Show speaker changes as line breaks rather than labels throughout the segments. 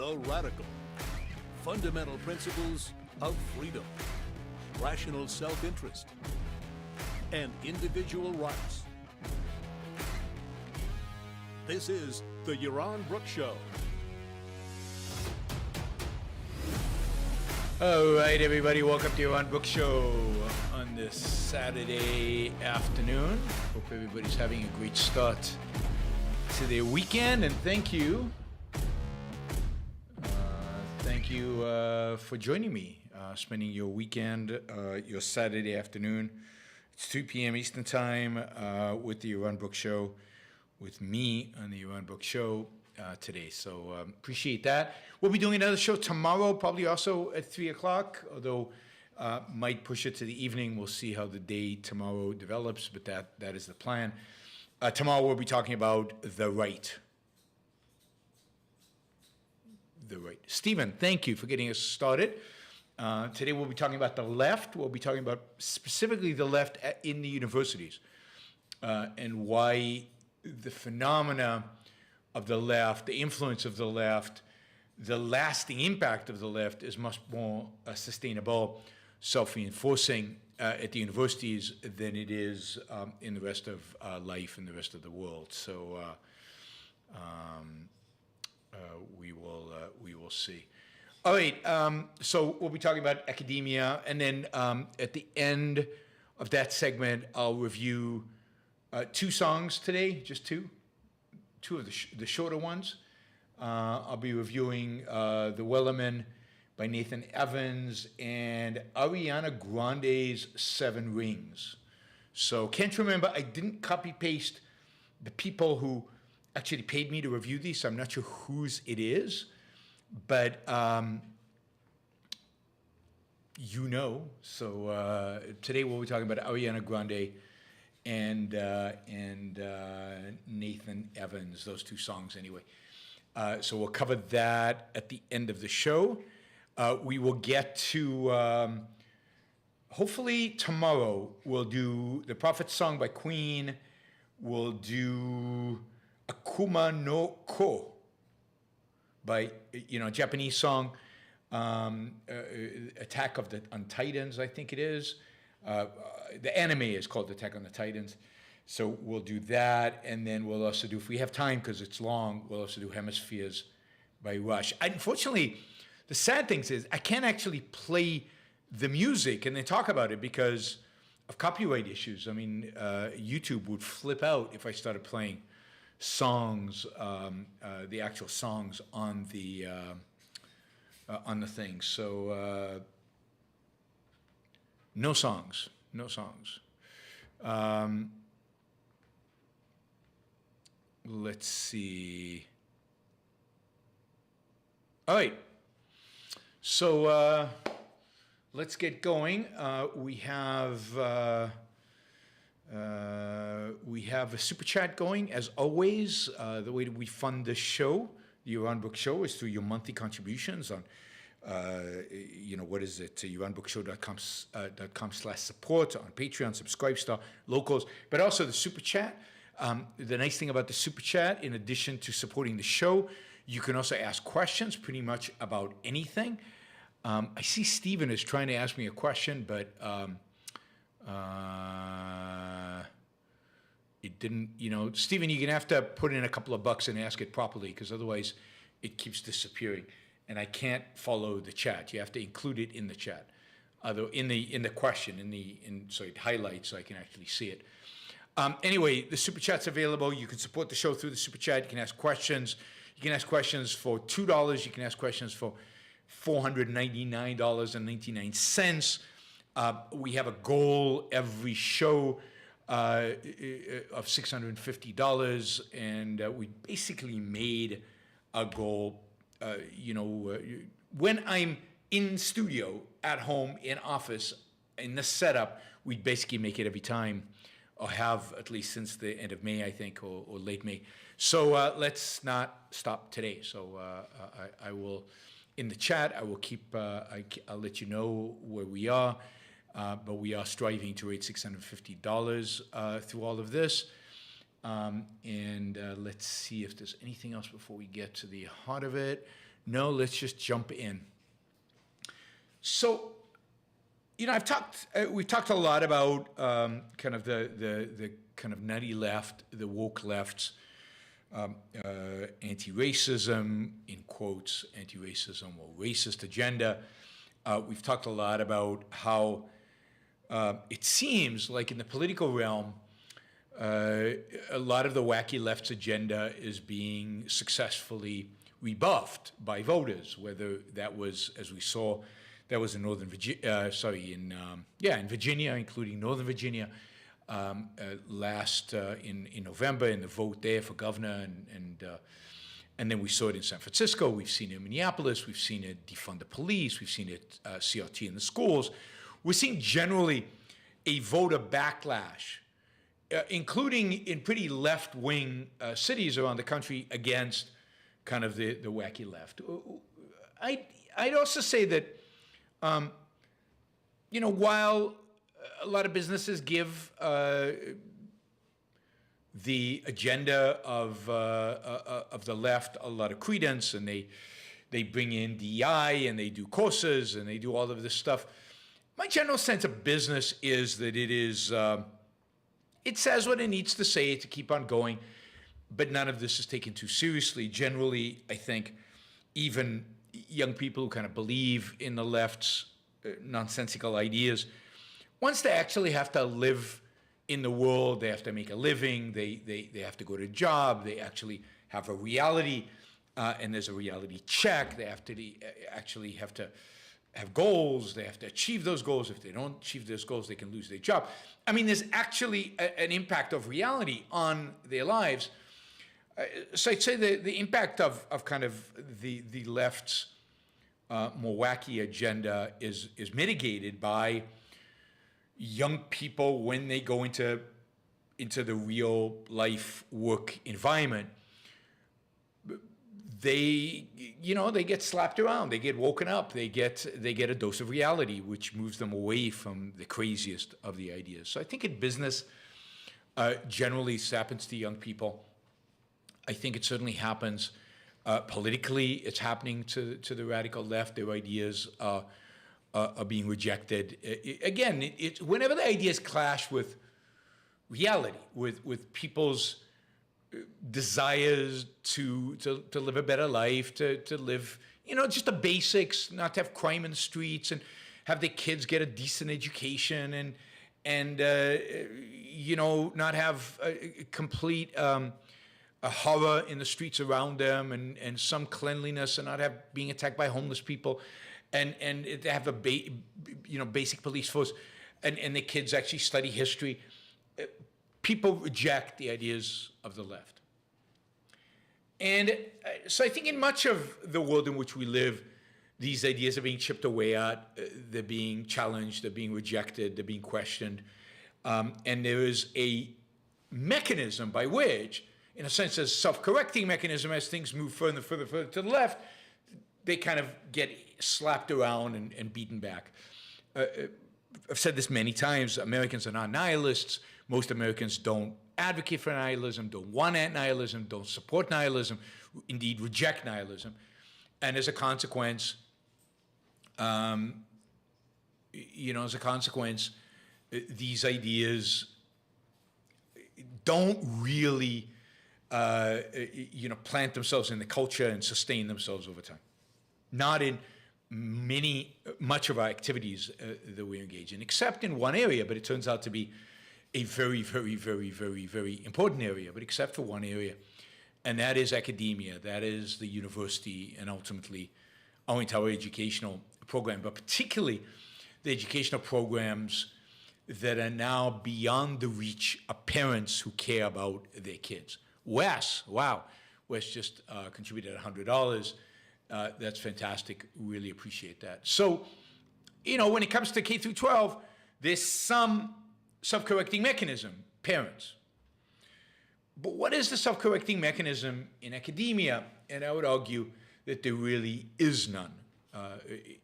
the radical. Fundamental principles of freedom, rational self-interest, and individual rights. This is the Yaron Brook Show.
All right, everybody, welcome to Yaron Brook Show on this Saturday afternoon. Hope everybody's having a great start to their weekend, and thank you for joining me, spending your weekend, your Saturday afternoon. It's 2 p.m. Eastern Time with the Yaron Brook Show, with me on the Yaron Brook Show today. So appreciate that. We'll be doing another show tomorrow, probably also at 3 o'clock, although might push it to the evening. We'll see how the day tomorrow develops, but that is the plan. Tomorrow we'll be talking about the right. The right. Stephen, thank you for getting us started. Today we'll be talking about the left. We'll be talking about specifically the left in the universities and why the phenomena of the left, the influence of the left, the lasting impact of the left is much more sustainable, self-reinforcing at the universities than it is in the rest of life and the rest of the world. So we will see. All right, so we'll be talking about academia, and then at the end of that segment, I'll review 2 songs today, just two of the shorter ones. I'll be reviewing The Wellerman by Nathan Evans and Ariana Grande's 7 Rings. So can't remember, I didn't copy paste the people who actually paid me to review these, so I'm not sure whose it is, but you know. So today we'll be talking about Ariana Grande and Nathan Evans, those 2 songs anyway. So we'll cover that at the end of the show. We will get to, hopefully tomorrow, we'll do the Prophet Song by Queen. We'll do Akuma no Ko by, Japanese song, Attack on Titans, I think it is. The anime is called Attack on the Titans. So we'll do that, and then we'll also do, if we have time, because it's long, we'll also do Hemispheres by Rush. Unfortunately, the sad thing is I can't actually play the music and then talk about it because of copyright issues. I mean, YouTube would flip out if I started playing songs, the actual songs on the thing. So no songs. Let's see. All right. So let's get going. We have a super chat going, as always. The way that we fund this show, the Yaron Brook Show, is through your monthly contributions on, what is it? YaronBrookShow.com/support on Patreon, Subscribestar, Locals, but also the super chat. The nice thing about the super chat, in addition to supporting the show, you can also ask questions pretty much about anything. I see Stephen is trying to ask me a question, but it didn't, Stephen, you're going to have to put in a couple of bucks and ask it properly, because otherwise it keeps disappearing. And I can't follow the chat. You have to include it in the chat, in the question, so it highlights so I can actually see it. Anyway, the super chat's available. You can support the show through the super chat. You can ask questions. You can ask questions for $2. You can ask questions for $499.99. We have a goal every show of $650, and we basically made a goal. When I'm in studio, at home, in office, in this setup, we basically make it every time, or have at least since the end of May, I think, or late May. So let's not stop today. So I will, in the chat, I will keep, I'll let you know where we are, but we are striving to raise $650 through all of this. And let's see if there's anything else before we get to the heart of it. No, let's just jump in. So, we've talked a lot about kind of the kind of nutty left, the woke left's anti-racism, in quotes, anti-racism or racist agenda. We've talked a lot about how it seems like in the political realm, a lot of the wacky left's agenda is being successfully rebuffed by voters, whether that was, as we saw, that was in in Virginia, including Northern Virginia, in November in the vote there for governor, and then we saw it in San Francisco. We've seen it in Minneapolis. We've seen it defund the police. We've seen it CRT in the schools. We're seeing generally a voter backlash, including in pretty left-wing cities around the country against kind of the wacky left. I'd also say that, while a lot of businesses give the agenda of the left a lot of credence, and they bring in DEI and they do courses and they do all of this stuff, my general sense of business is that it says what it needs to say to keep on going, but none of this is taken too seriously. Generally, I think even young people who kind of believe in the left's nonsensical ideas, once they actually have to live in the world, they have to make a living, they have to go to a job, they actually have a reality, and there's a reality check. They actually have to have goals. They have to achieve those goals. If they don't achieve those goals, they can lose their job. I mean, there's actually an impact of reality on their lives. So I'd say the impact of kind of the left's more wacky agenda is mitigated by young people when they go into the real life work environment. They get slapped around, they get woken up, they get a dose of reality, which moves them away from the craziest of the ideas. So I think in business, generally this happens to young people. I think it certainly happens politically. It's happening to the radical left. Their ideas are being rejected. Whenever the ideas clash with reality, with people's desires to live a better life, to live, just the basics, not to have crime in the streets, and have their kids get a decent education, and not have a complete a horror in the streets around them, and some cleanliness, and not have being attacked by homeless people, and to have a basic police force, and the kids actually study history. People reject the ideas of the left. And so I think in much of the world in which we live, these ideas are being chipped away at, they're being challenged, they're being rejected, they're being questioned. And there is a mechanism by which, in a sense, a self-correcting mechanism, as things move further and further to the left, they kind of get slapped around and beaten back. I've said this many times, Americans are not nihilists. Most Americans don't advocate for nihilism, don't want nihilism, don't support nihilism, indeed reject nihilism. And as a consequence, these ideas don't really, plant themselves in the culture and sustain themselves over time. Not in much of our activities that we engage in, except in one area, but it turns out to be a very, very, very, very, very important area, but except for one area, and that is academia, that is the university, and ultimately our entire educational program, but particularly the educational programs that are now beyond the reach of parents who care about their kids. Wes just contributed $100. That's fantastic. Really appreciate that. So, when it comes to K through 12, there's some self-correcting mechanism, parents. But what is the self-correcting mechanism in academia? And I would argue that there really is none.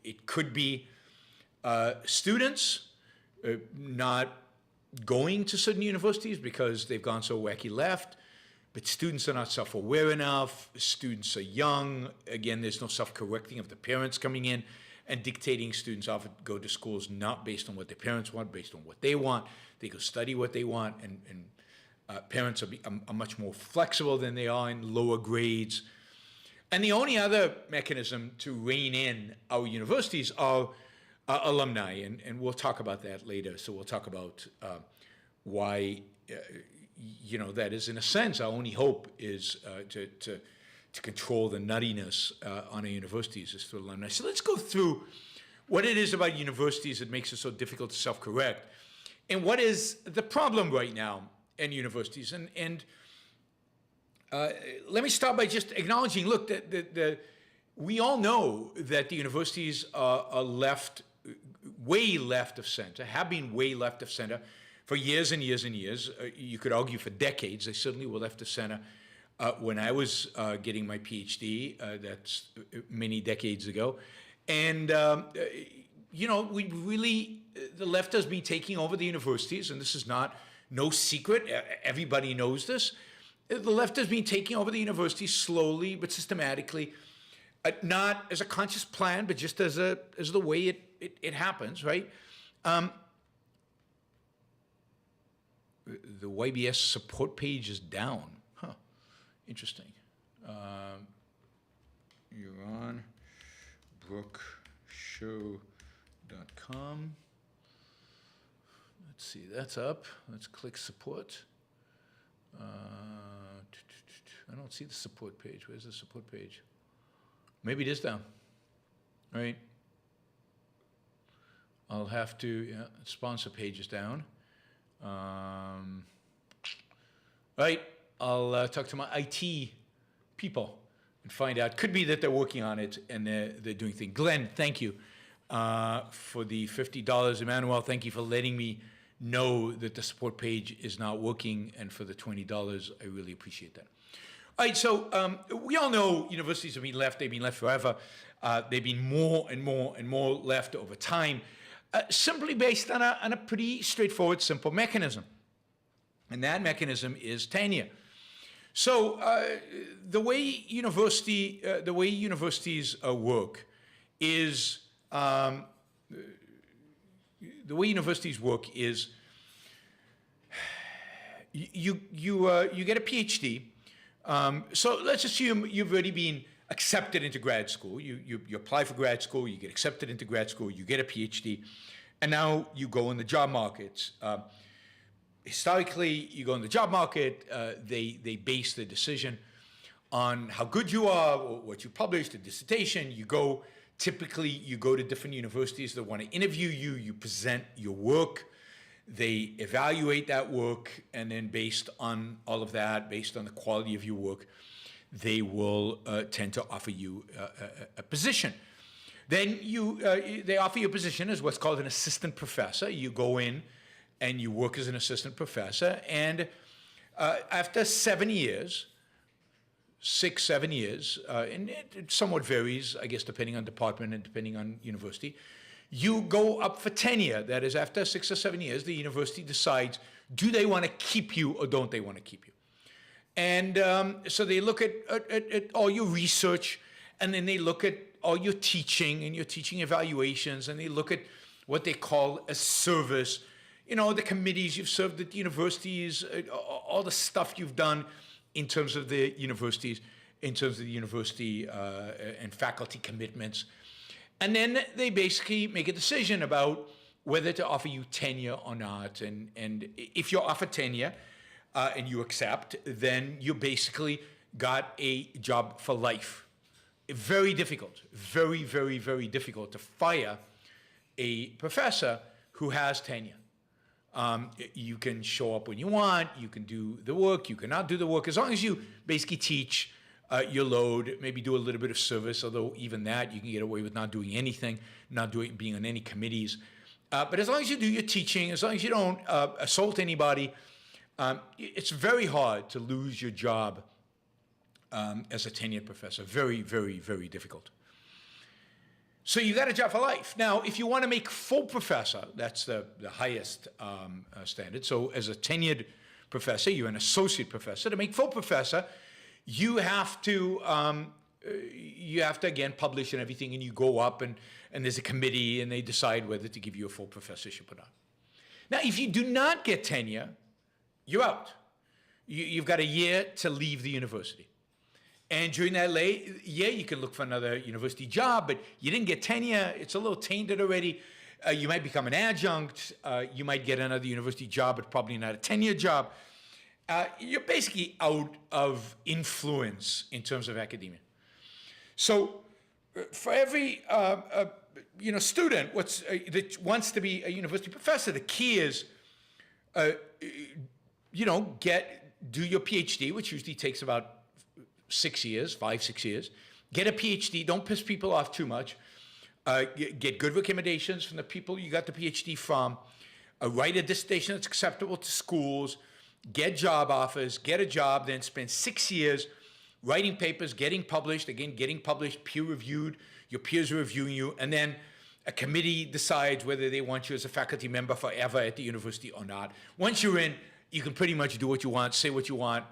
It could be students not going to certain universities because they've gone so wacky left, but students are not self-aware enough. Students are young. Again, there's no self-correcting of the parents coming in and dictating. Students often go to schools not based on what their parents want, based on what they want. They go study what they want, and parents are much more flexible than they are in lower grades. And the only other mechanism to rein in our universities are alumni, and we'll talk about that later. So we'll talk about why, that is, in a sense, our only hope is to control the nuttiness on our universities is through alumni. So let's go through what it is about universities that makes it so difficult to self-correct, and what is the problem right now in universities. And let me start by just acknowledging, look, we all know that the universities are way left of center, have been way left of center for years and years and years. You could argue for decades. They certainly were left of center when I was getting my PhD. That's many decades ago. And, we really, the left has been taking over the universities, and this is no secret. Everybody knows this. The left has been taking over the universities slowly but systematically, not as a conscious plan, but just as the way it happens, right? The YBS support page is down. Huh, interesting. You're on brookshow.com. Let's see, that's up. Let's click support. I don't see the support page. Where's the support page? Maybe it is down. All right. I'll have to, sponsor page is down. Right, I'll talk to my IT people and find out. Could be that they're working on it and they're doing things. Glenn, thank you for the $50. Emmanuel, thank you for letting me know that the support page is not working, and for the $20, I really appreciate that. All right, so we all know universities have been left. They've been left forever. They've been more and more and more left over time, simply based on a pretty straightforward, simple mechanism. And that mechanism is tenure. So the way universities work is you get a PhD. So let's assume you've already been accepted into grad school. You apply for grad school, you get accepted into grad school, you get a PhD, and now you go in the job markets. Historically, you go in the job market, they base the decision on how good you are, or what you published, a dissertation. Typically you go to different universities that want to interview you, you present your work, they evaluate that work, and then based on all of that, based on the quality of your work, they will tend to offer you a position. Then they offer you a position as what's called an assistant professor. You go in and you work as an assistant professor, and after 7 years, 6, 7 years, and it somewhat varies, I guess, depending on department and depending on university, you go up for tenure. That is, after 6 or 7 years, the university decides, do they want to keep you or don't they want to keep you? And so they look at all your research, and then they look at all your teaching and your teaching evaluations, and they look at what they call a service, the committees you've served at the universities, all the stuff you've done in terms of the universities, and faculty commitments. And then they basically make a decision about whether to offer you tenure or not. And if you're offered tenure and you accept, then you basically got a job for life. Very difficult, very, very, very difficult to fire a professor who has tenure. You can show up when you want, you can do the work, you cannot do the work, as long as you basically teach your load, maybe do a little bit of service, although even that you can get away with not doing anything, being on any committees. But as long as you do your teaching, as long as you don't assault anybody, it's very hard to lose your job as a tenured professor. Very, very, very difficult. So you got a job for life. Now, if you want to make full professor, that's the highest standard. So as a tenured professor, you're an associate professor. To make full professor, you have to again publish and everything, and you go up and there's a committee and they decide whether to give you a full professorship or not. Now, if you do not get tenure, you're out. You've got a year to leave the university. And during that year, you can look for another university job, but you didn't get tenure. It's a little tainted already. You might become an adjunct. You might get another university job, but probably not a tenure job. You're basically out of influence in terms of academia. So for every student that wants to be a university professor, the key is, do your PhD, which usually takes about 6 years, 5-6 years. Get a PhD. Don't piss people off too much. Get good recommendations from the people you got the PhD from. Write a dissertation that's acceptable to schools. Get job offers. Get a job. Then spend 6 years writing papers, getting published. Again, getting published, peer-reviewed. Your peers are reviewing you. And then a committee decides whether they want you as a faculty member forever at the university or not. Once you're in, you can pretty much do what you want, say what you want.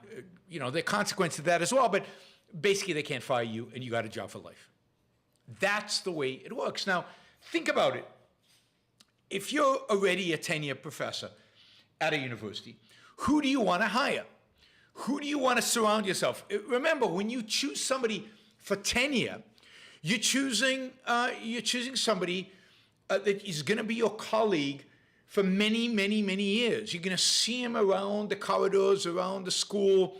There are consequences to that as well, but basically they can't fire you and you got a job for life. That's the way it works. Now, think about it. If you're already a tenure professor at a university, who do you want to hire? Who do you want to surround yourself? Remember, when you choose somebody for tenure, you're choosing somebody that is going to be your colleague for many, many, many years. You're going to see him around the corridors, around the school,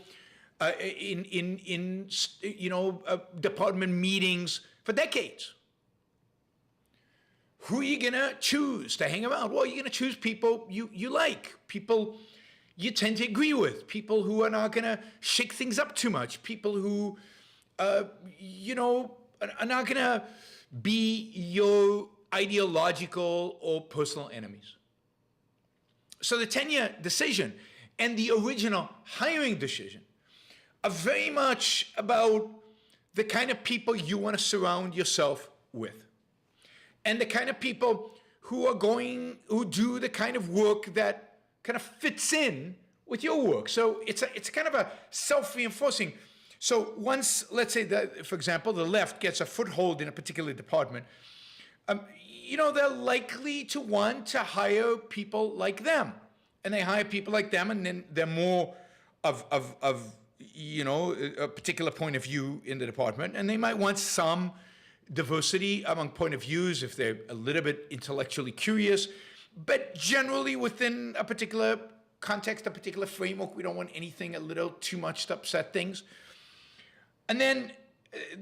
in department meetings for decades. Who are you going to choose to hang around? Well, you're going to choose people you like, people you tend to agree with, people who are not going to shake things up too much, people who, are not going to be your ideological or personal enemies. So the tenure decision and the original hiring decision are very much about the kind of people you want to surround yourself with, and the kind of people who do the kind of work that kind of fits in with your work. So it's kind of a self-reinforcing. So once, let's say that, for example, the left gets a foothold in a particular department, they're likely to want to hire people like them. And they hire people like them, and then they're more of a particular point of view in the department. And they might want some diversity among point of views if they're a little bit intellectually curious. But generally within a particular context, a particular framework, we don't want anything a little too much to upset things. And then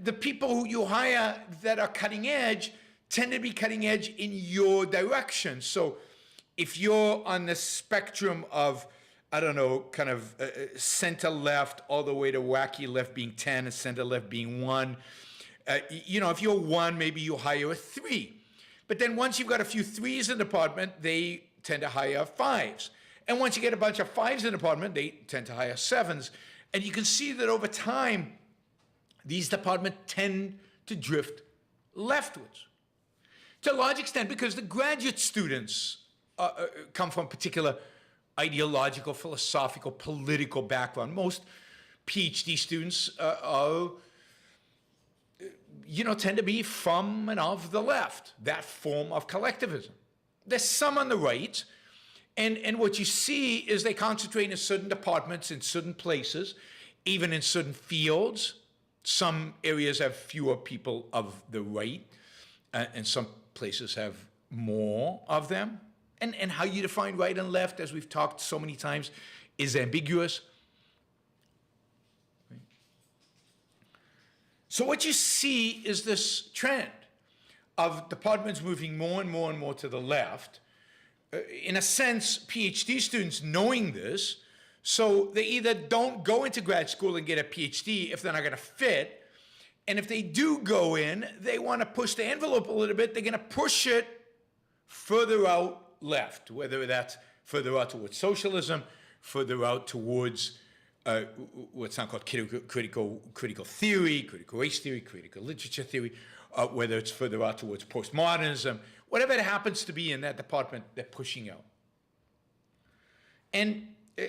the people who you hire that are cutting edge tend to be cutting edge in your direction. So if you're on the spectrum of, kind of center left all the way to wacky left being 10 and center left being 1, if you're 1, maybe you hire a 3. But then once you've got a few 3s in the department, they tend to hire 5s. And once you get a bunch of 5s in the department, they tend to hire 7s. And you can see that over time, these departments tend to drift leftwards. To a large extent, because the graduate students come from a particular ideological, philosophical, political background. Most PhD students tend to be from and of the left, that form of collectivism. There's some on the right, and what you see is they concentrate in certain departments, in certain places, even in certain fields. Some areas have fewer people of the right, and some places have more of them. And how you define right and left, as we've talked so many times, is ambiguous. So what you see is this trend of departments moving more and more and more to the left. In a sense, PhD students knowing this, so they either don't go into grad school and get a PhD if they're not going to fit, and if they do go in, they want to push the envelope a little bit. They're going to push it further out left, whether that's further out towards socialism, further out towards what's now called critical theory, critical race theory, critical literature theory, whether it's further out towards postmodernism, whatever it happens to be in that department, they're pushing out. And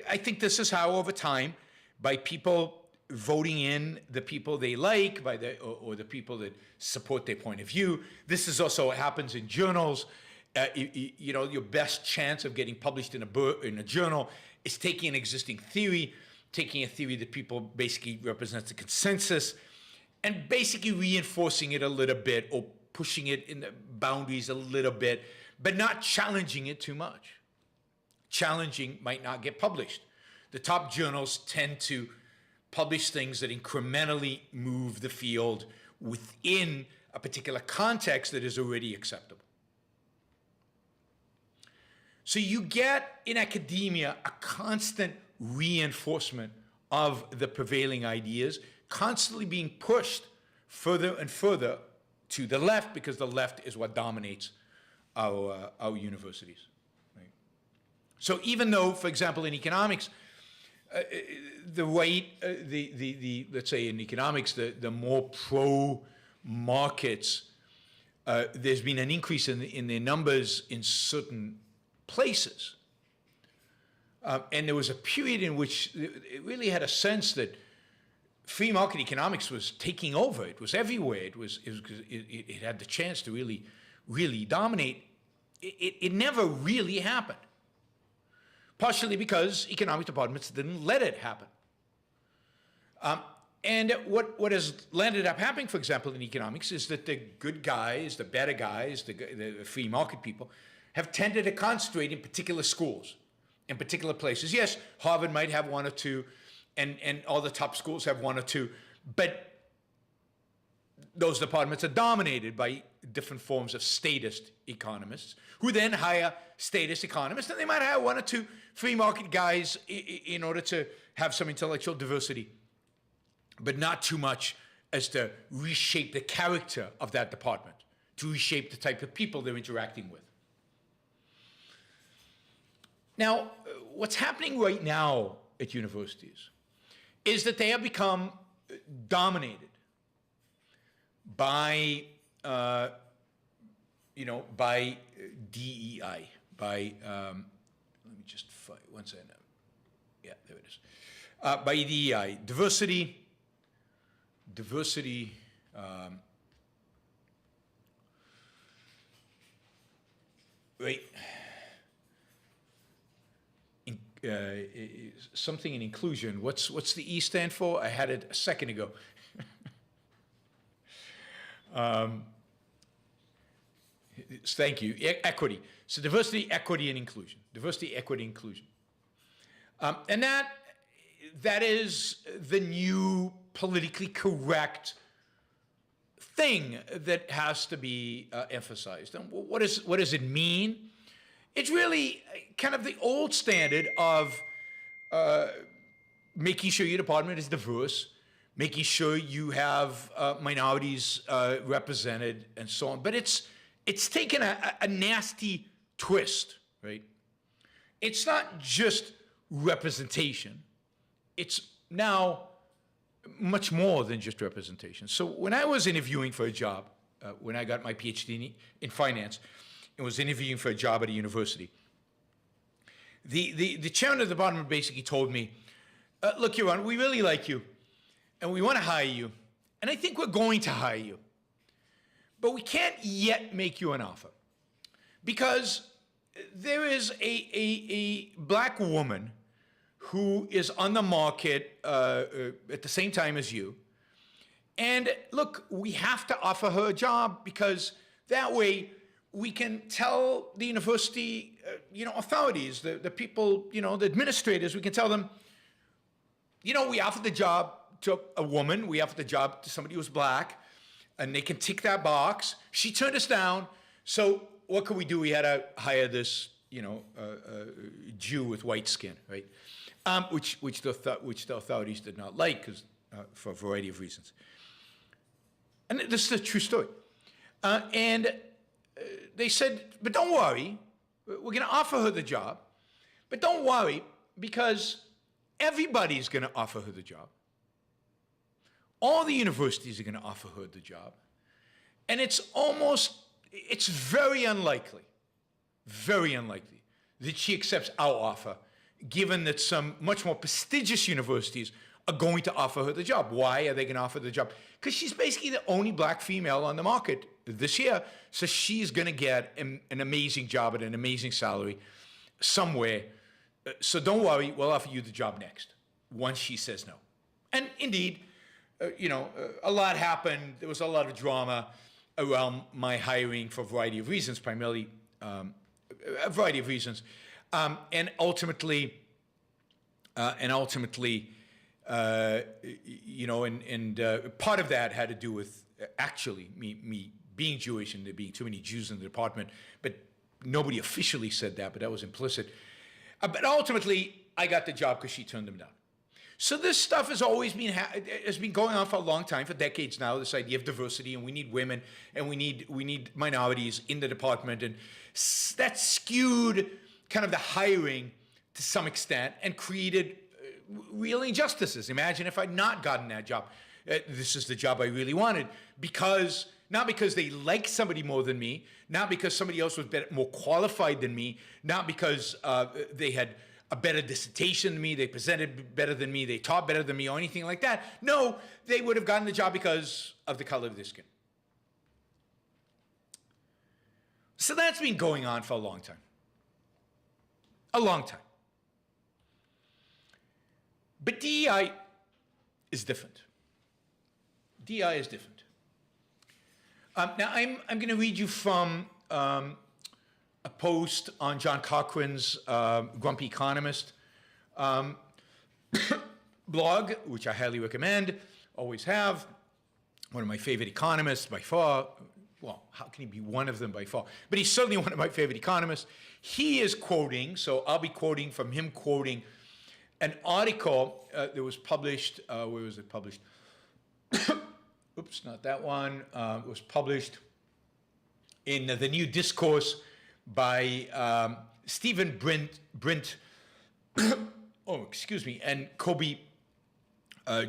I think this is how, over time, by people voting in the people they like, or the people that support their point of view, this is also what happens in journals. Your best chance of getting published in a journal is taking an existing theory, taking a theory that people basically represents a consensus, and basically reinforcing it a little bit or pushing it in the boundaries a little bit, but not challenging it too much. Challenging might not get published. The top journals tend to publish things that incrementally move the field within a particular context that is already acceptable. So you get in academia a constant reinforcement of the prevailing ideas, constantly being pushed further and further to the left, because the left is what dominates our universities. Right? So even though, for example, in economics, the right, let's say in economics, the more pro-markets, there's been an increase in their numbers in certain places. And there was a period in which it really had a sense that free market economics was taking over. It was everywhere. It had the chance to really dominate. It never really happened. Partially because economic departments didn't let it happen. And what has landed up happening, for example, in economics, is that the good guys, the better guys, the free market people, have tended to concentrate in particular schools, in particular places. Yes, Harvard might have one or two, and all the top schools have one or two, but those departments are dominated by different forms of statist economists, who then hire statist economists, and they might hire one or two free market guys in order to have some intellectual diversity, but not too much as to reshape the character of that department, to reshape the type of people they're interacting with. Now, what's happening right now at universities is that they have become dominated by, by DEI, by, let me just find, one second. Yeah, there it is. By DEI, diversity, right, something in inclusion. What's the E stand for? I had it a second ago. Thank you. Equity. So diversity, equity, and inclusion. Diversity, equity, inclusion. And that is the new politically correct thing that has to be emphasized. And what does it mean? It's really kind of the old standard of making sure your department is diverse, making sure you have minorities represented, and so on. But it's taken a nasty twist, right? It's not just representation. It's now much more than just representation. So when I was interviewing for a job, when I got my PhD in finance, and was interviewing for a job at a university, the chairman of the department basically told me, look, Yaron, we really like you, and we want to hire you, and I think we're going to hire you, but we can't yet make you an offer, because there is a black woman who is on the market at the same time as you, and look, we have to offer her a job, because that way we can tell the university, authorities, the people, the administrators, we can tell them, we offered the job to a woman, we offered the job to somebody who's black, and they can tick that box. She turned us down, so what could we do? We had to hire this, Jew with white skin, right? Which the authorities did not like, because for a variety of reasons. And this is a true story. They said, but don't worry, we're going to offer her the job, but don't worry, because everybody's going to offer her the job. All the universities are going to offer her the job. And it's very unlikely that she accepts our offer, given that some much more prestigious universities are going to offer her the job. Why are they going to offer the job? Because she's basically the only black female on the market this year, so she's going to get an amazing job at an amazing salary somewhere. So don't worry, we'll offer you the job next, once she says no. And indeed, a lot happened. There was a lot of drama around my hiring for a variety of reasons, primarily a variety of reasons. And ultimately, part of that had to do with actually me being Jewish and there being too many Jews in the department, but nobody officially said that, but that was implicit. But ultimately, I got the job because she turned them down. So this stuff has always been has been going on for a long time, for decades now. This idea of diversity, and we need women, and we need minorities in the department, and that skewed kind of the hiring to some extent and created real injustices. Imagine if I'd not gotten that job. This is the job I really wanted, not because they liked somebody more than me, not because somebody else was more qualified than me, not because they had a better dissertation than me, they presented better than me, they taught better than me, or anything like that. No, they would have gotten the job because of the color of their skin. So that's been going on for a long time. A long time. But DEI is different. DEI is different. Now, I'm going to read you from a post on John Cochran's Grumpy Economist blog, which I highly recommend, always have. One of my favorite economists by far. Well, how can he be one of them by far? But he's certainly one of my favorite economists. He is quoting, so I'll be quoting from him quoting an article that was published, where was it published? Oops, not that one. It was published in The New Discourse by Stephen Brint, oh, excuse me, and Kobe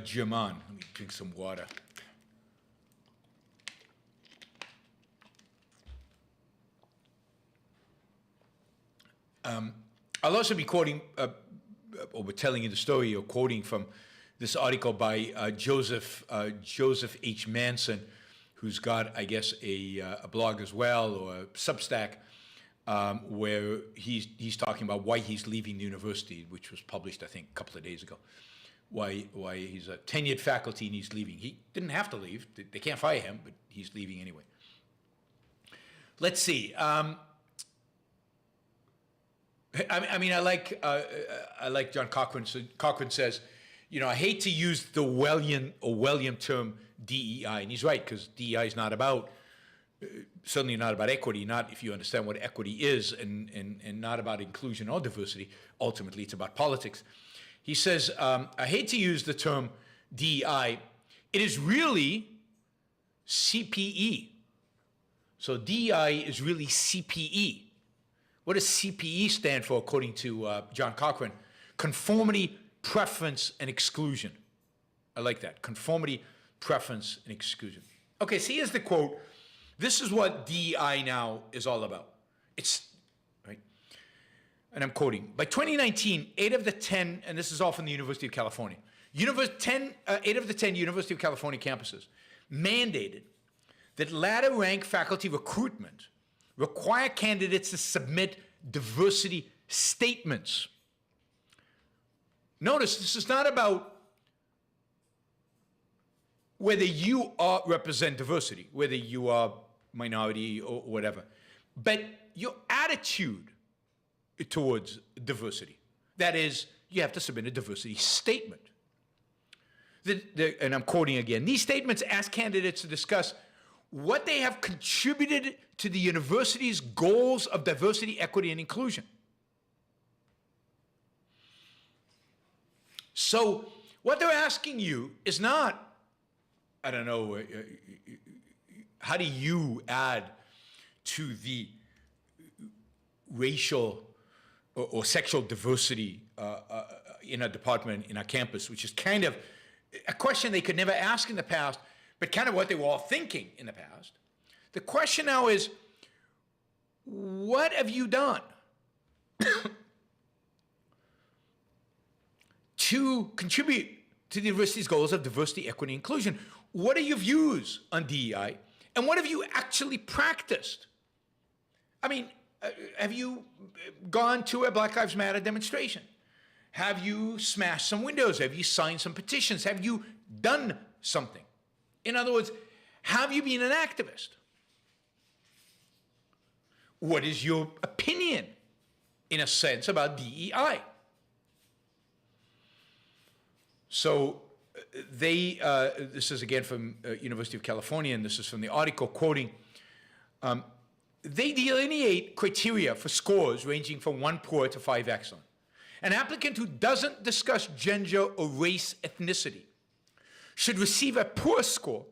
German. Let me drink some water. I'll also be quoting, or telling you the story, or quoting from this article by Joseph H. Manson, who's got, I guess, a blog as well, or a Substack, where he's talking about why he's leaving the university, which was published, I think, a couple of days ago. Why he's a tenured faculty and he's leaving. He didn't have to leave. They can't fire him, but he's leaving anyway. Let's see. I like John Cochran. So Cochran says, I hate to use the Orwellian term DEI, and he's right, because DEI is not about, certainly not about equity, not if you understand what equity is, and not about inclusion or diversity. Ultimately, it's about politics. He says, I hate to use the term DEI. It is really CPE. So DEI is really CPE. What does CPE stand for, according to John Cochran? Conformity, preference, and exclusion. I like that. Conformity, preference, and exclusion. Okay, so here's the quote. This is what DEI now is all about. It's, right? And I'm quoting, by 2019, 8 of the 10, and this is all from the University of California, 8 of the 10 University of California campuses mandated that ladder rank faculty recruitment require candidates to submit diversity statements. Notice, this is not about whether you represent diversity, whether you are minority or whatever, but your attitude towards diversity. That is, you have to submit a diversity statement. And I'm quoting again, these statements ask candidates to discuss what they have contributed to the university's goals of diversity, equity, and inclusion. So what they're asking you is not, I don't know, how do you add to the racial or sexual diversity in a department, in our campus, which is kind of a question they could never ask in the past, but kind of what they were all thinking in the past. The question now is, what have you done to contribute to the university's goals of diversity, equity, and inclusion. What are your views on DEI? And what have you actually practiced? I mean, have you gone to a Black Lives Matter demonstration? Have you smashed some windows? Have you signed some petitions? Have you done something? In other words, have you been an activist? What is your opinion, in a sense, about DEI? So this is again from University of California, and this is from the article quoting, they delineate criteria for scores ranging from 1 poor to 5 excellent. An applicant who doesn't discuss gender or race ethnicity should receive a poor score,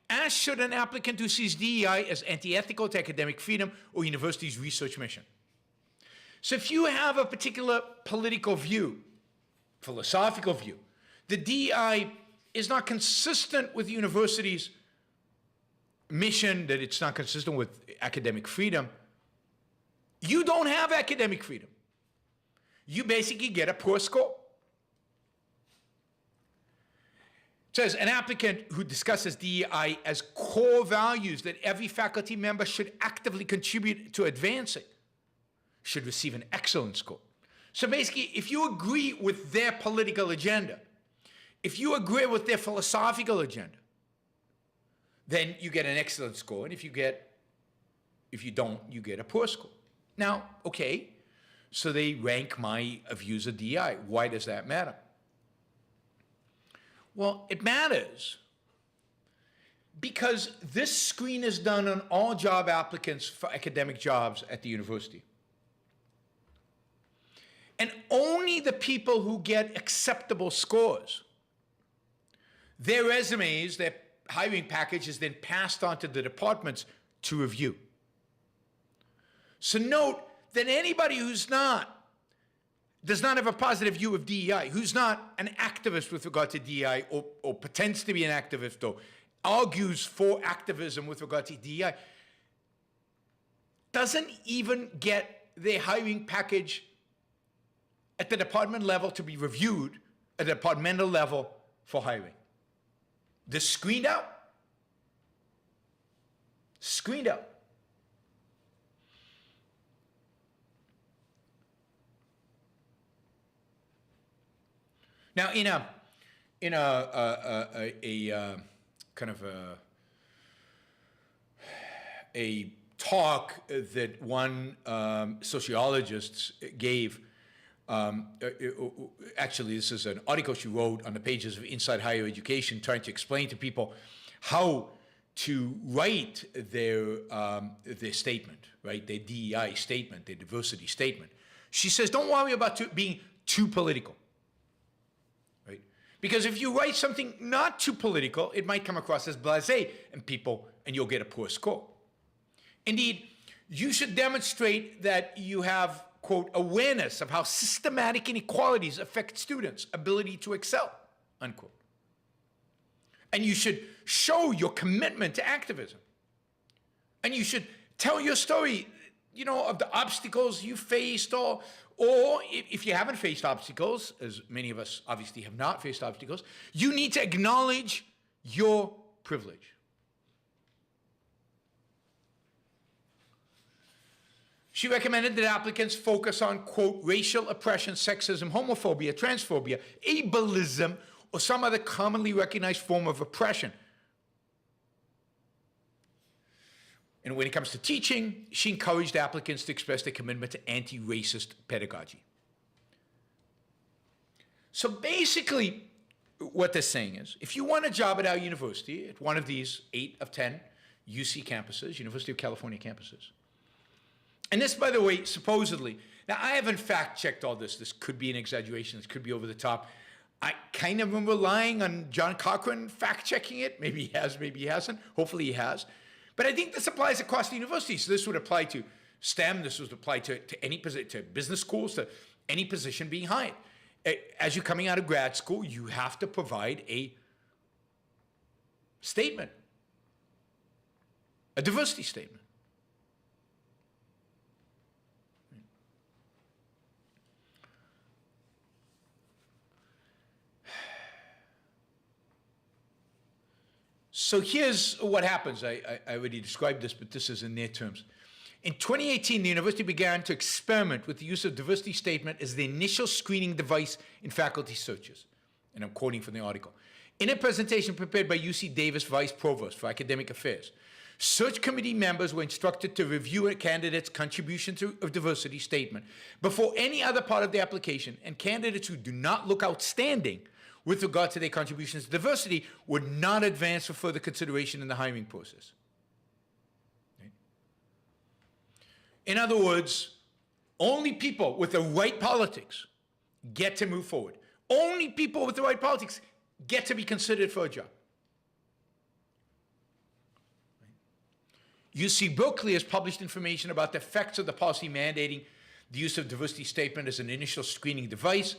as should an applicant who sees DEI as anti-ethical to academic freedom or university's research mission. So if you have a particular political view, philosophical view, the DEI is not consistent with the university's mission, that it's not consistent with academic freedom, you don't have academic freedom. You basically get a poor score. It says, an applicant who discusses DEI as core values that every faculty member should actively contribute to advancing should receive an excellent score. So basically, if you agree with their political agenda, if you agree with their philosophical agenda, then you get an excellent score. And if you don't, you get a poor score. Now, okay, so they rank my views of DEI. Why does that matter? Well, it matters because this screen is done on all job applicants for academic jobs at the university. And only the people who get acceptable scores, their resumes, their hiring package is then passed on to the departments to review. So note that anybody who's does not have a positive view of DEI, who's not an activist with regard to DEI or pretends to be an activist or argues for activism with regard to DEI, doesn't even get their hiring package at the department level to be reviewed at the departmental level for hiring. They're screened out. Screened out. Now, in a kind of a talk that one sociologist gave, actually this is an article she wrote on the pages of Inside Higher Education, trying to explain to people how to write their statement, right? Their DEI statement, their diversity statement. She says, don't worry about being too political. Because if you write something not too political, it might come across as blasé, and you'll get a poor score. Indeed, you should demonstrate that you have, quote, awareness of how systematic inequalities affect students' ability to excel, unquote. And you should show your commitment to activism. And you should tell your story, of the obstacles you faced, or if you haven't faced obstacles, as many of us obviously have not faced obstacles, you need to acknowledge your privilege. She recommended that applicants focus on, quote, racial oppression, sexism, homophobia, transphobia, ableism, or some other commonly recognized form of oppression. And when it comes to teaching, she encouraged applicants to express their commitment to anti-racist pedagogy. So basically, what they're saying is, if you want a job at our university, at one of these 8 of 10 UC campuses, University of California campuses, and this, by the way, supposedly, now I haven't fact-checked all this. This could be an exaggeration. This could be over the top. I kind of am relying on John Cochran fact-checking it. Maybe he has, maybe he hasn't. Hopefully he has. But I think this applies across the university. So this would apply to STEM. This would apply to any position, to business schools, to any position being hired. As you're coming out of grad school, you have to provide a statement, a diversity statement. So here's what happens. I already described this, but this is in their terms. In 2018, the university began to experiment with the use of diversity statement as the initial screening device in faculty searches. And I'm quoting from the article. In a presentation prepared by UC Davis Vice Provost for Academic Affairs, search committee members were instructed to review a candidate's contribution to a diversity statement before any other part of the application, and candidates who do not look outstanding with regard to their contributions to diversity would not advance for further consideration in the hiring process. In other words, only people with the right politics get to move forward. Only people with the right politics get to be considered for a job. UC Berkeley has published information about the effects of the policy mandating the use of diversity statement as an initial screening device.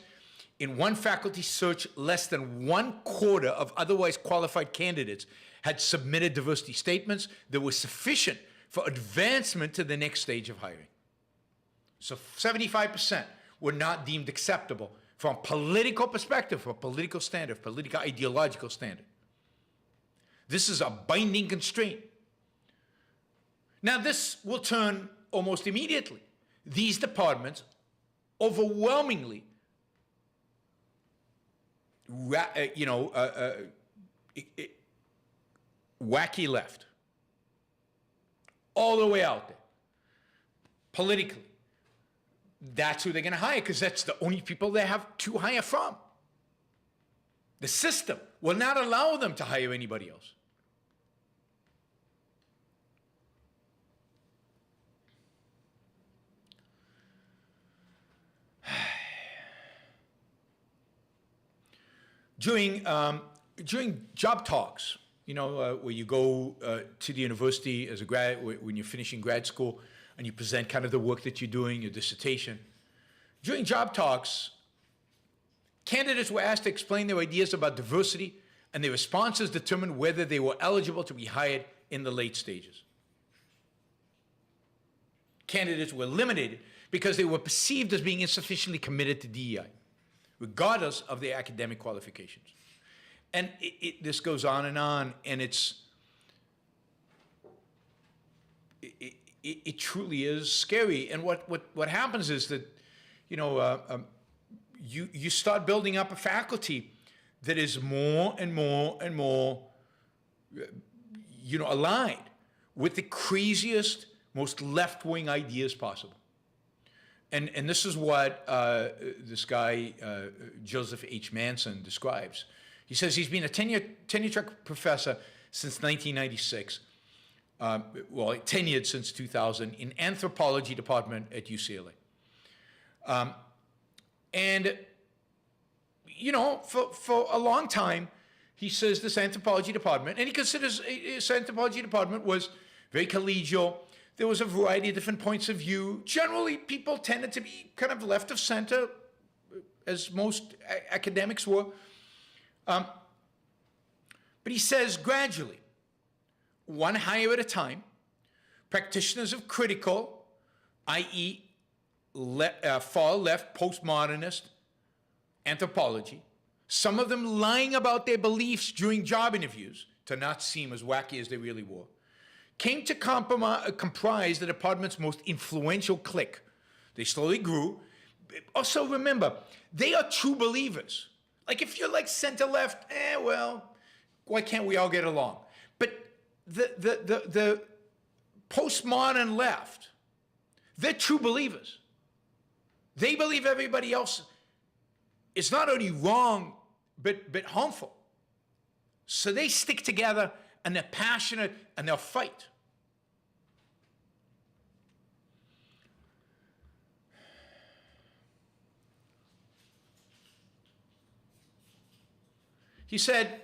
In one faculty search, less than 1/4 of otherwise qualified candidates had submitted diversity statements that were sufficient for advancement to the next stage of hiring. So 75% were not deemed acceptable from a political perspective, from a political standard, political ideological standard. This is a binding constraint. Now, this will turn almost immediately. These departments overwhelmingly wacky left, all the way out there, politically. That's who they're going to hire, because that's the only people they have to hire from. The system will not allow them to hire anybody else. During job talks, where you go to the university as a grad, when you're finishing grad school, and you present kind of the work that you're doing, your dissertation. During job talks, candidates were asked to explain their ideas about diversity, and their responses determined whether they were eligible to be hired in the late stages. Candidates were eliminated because they were perceived as being insufficiently committed to DEI, regardless of their academic qualifications. And this goes on, and it truly is scary. And what happens is that, you start building up a faculty that is more and more and more, aligned with the craziest, most left-wing ideas possible. And this is what this guy, Joseph H. Manson, describes. He says he's been a tenure-track professor since 1996, tenured since 2000 in anthropology department at UCLA. For a long time, he says this anthropology department, and he considers his anthropology department was very collegial. There was a variety of different points of view. Generally, people tended to be kind of left of center, as most academics were. But he says gradually, one hire at a time, practitioners of critical, i.e. far left postmodernist anthropology, some of them lying about their beliefs during job interviews to not seem as wacky as they really were, came to comprise the department's most influential clique. They slowly grew. Also remember, they are true believers. Like if you're like center-left, why can't we all get along? But the postmodern left, they're true believers. They believe everybody else is not only wrong, but harmful. So they stick together, and they're passionate, and they'll fight. He said,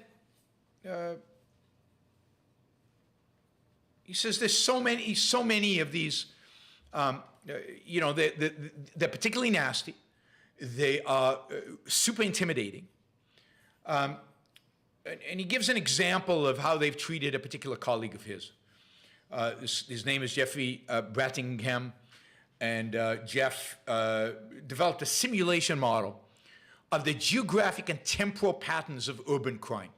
there's so many of these, they're particularly nasty. They are super intimidating. And he gives an example of how they've treated a particular colleague of his. His name is Jeffrey Brattingham, and Jeff developed a simulation model of the geographic and temporal patterns of urban crime.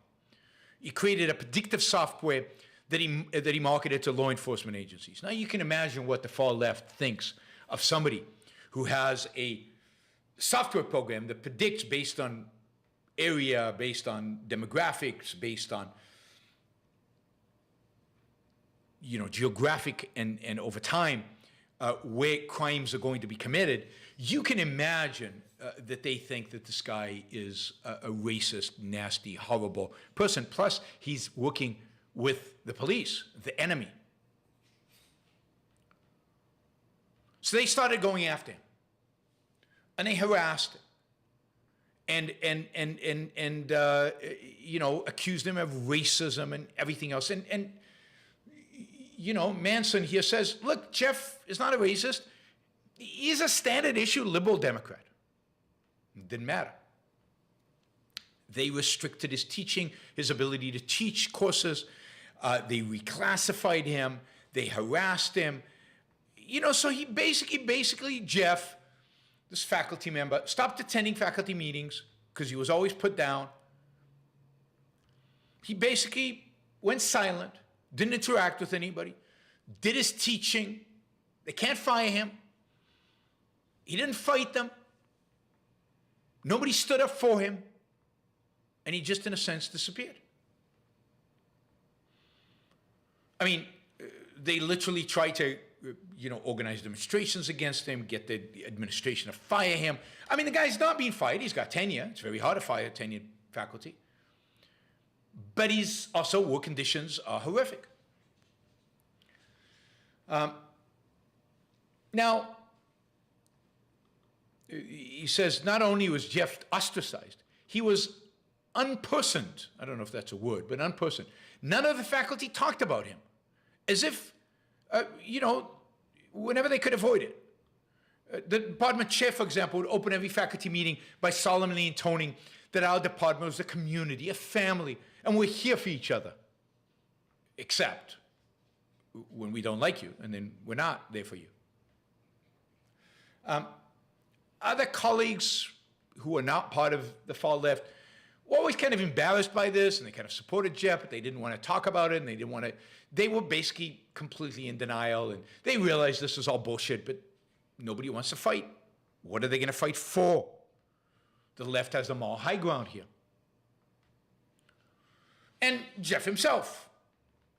He created a predictive software that he marketed to law enforcement agencies. Now you can imagine what the far left thinks of somebody who has a software program that predicts based on area, based on demographics, based on geographic and over time where crimes are going to be committed. You can imagine that they think that this guy is a racist, nasty, horrible person. Plus, he's working with the police, the enemy. So they started going after him, and they harassed him, and accused him of racism and everything else. And Manson here says, look, Jeff is not a racist. He's a standard issue liberal Democrat. It didn't matter. They restricted his teaching, his ability to teach courses. They reclassified him. They harassed him. So he basically, Jeff, this faculty member, stopped attending faculty meetings because he was always put down. He basically went silent, didn't interact with anybody, did his teaching. They can't fire him. He didn't fight them. Nobody stood up for him. And he just, in a sense, disappeared. I mean, they literally tried to, organize demonstrations against him, get the administration to fire him. I mean, the guy's not being fired. He's got tenure. It's very hard to fire tenured faculty. But he's also, work conditions are horrific. Now, he says not only was Jeff ostracized, he was unpersoned. I don't know if that's a word, but unpersoned. None of the faculty talked about him, as if, whenever they could avoid it. The department chair, for example, would open every faculty meeting by solemnly intoning that our department was a community, a family, and we're here for each other. Except when we don't like you, and then we're not there for you. Other colleagues who are not part of the far left were always kind of embarrassed by this, and they kind of supported Jeff, but they didn't want to talk about it, and they were basically completely in denial, and they realized this was all bullshit, but nobody wants to fight. What are they going to fight for? The left has the moral high ground here. And Jeff himself,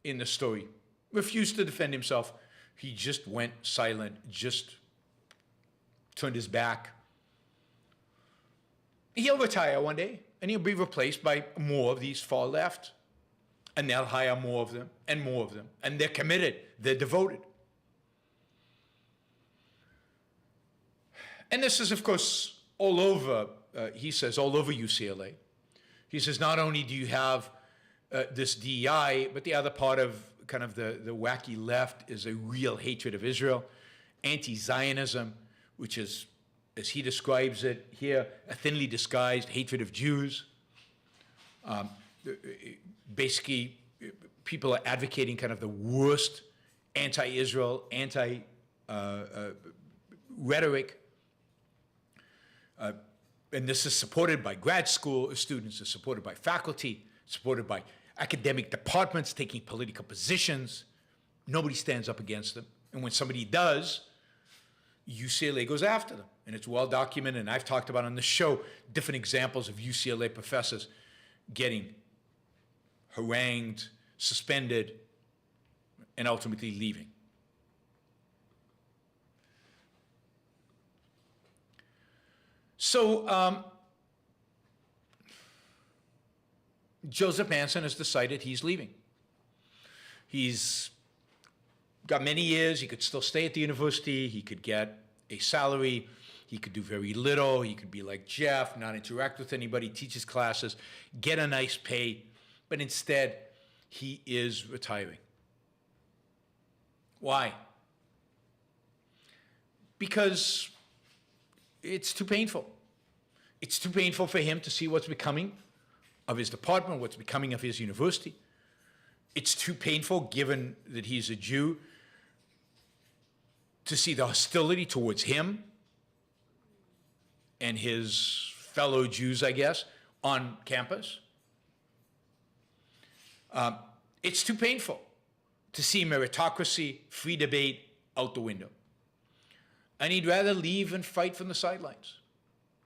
in the story, refused to defend himself. He just went silent, just turned his back. He'll retire one day, and he'll be replaced by more of these far left. And they'll hire more of them, and more of them. And they're committed. They're devoted. And this is, of course, all over, he says, all over UCLA. He says, not only do you have this DEI, but the other part of kind of the wacky left is a real hatred of Israel, anti-Zionism, which is, as he describes it here, a thinly disguised hatred of Jews. Basically, people are advocating kind of the worst anti-Israel, rhetoric. And this is supported by grad school students, it's supported by faculty, supported by academic departments taking political positions. Nobody stands up against them. And when somebody does, UCLA goes after them. And it's well documented, and I've talked about on the show different examples of UCLA professors getting harangued, suspended, and ultimately leaving. So Joseph Manson has decided he's leaving. He's got many years. He could still stay at the university. He could get a salary. He could do very little. He could be like Jeff, not interact with anybody, teach his classes, get a nice pay. But instead, he is retiring. Why? Because it's too painful. It's too painful for him to see what's becoming of his department, what's becoming of his university. It's too painful, given that he's a Jew, to see the hostility towards him and his fellow Jews, I guess, on campus. It's too painful to see meritocracy, free debate out the window. And he'd rather leave and fight from the sidelines.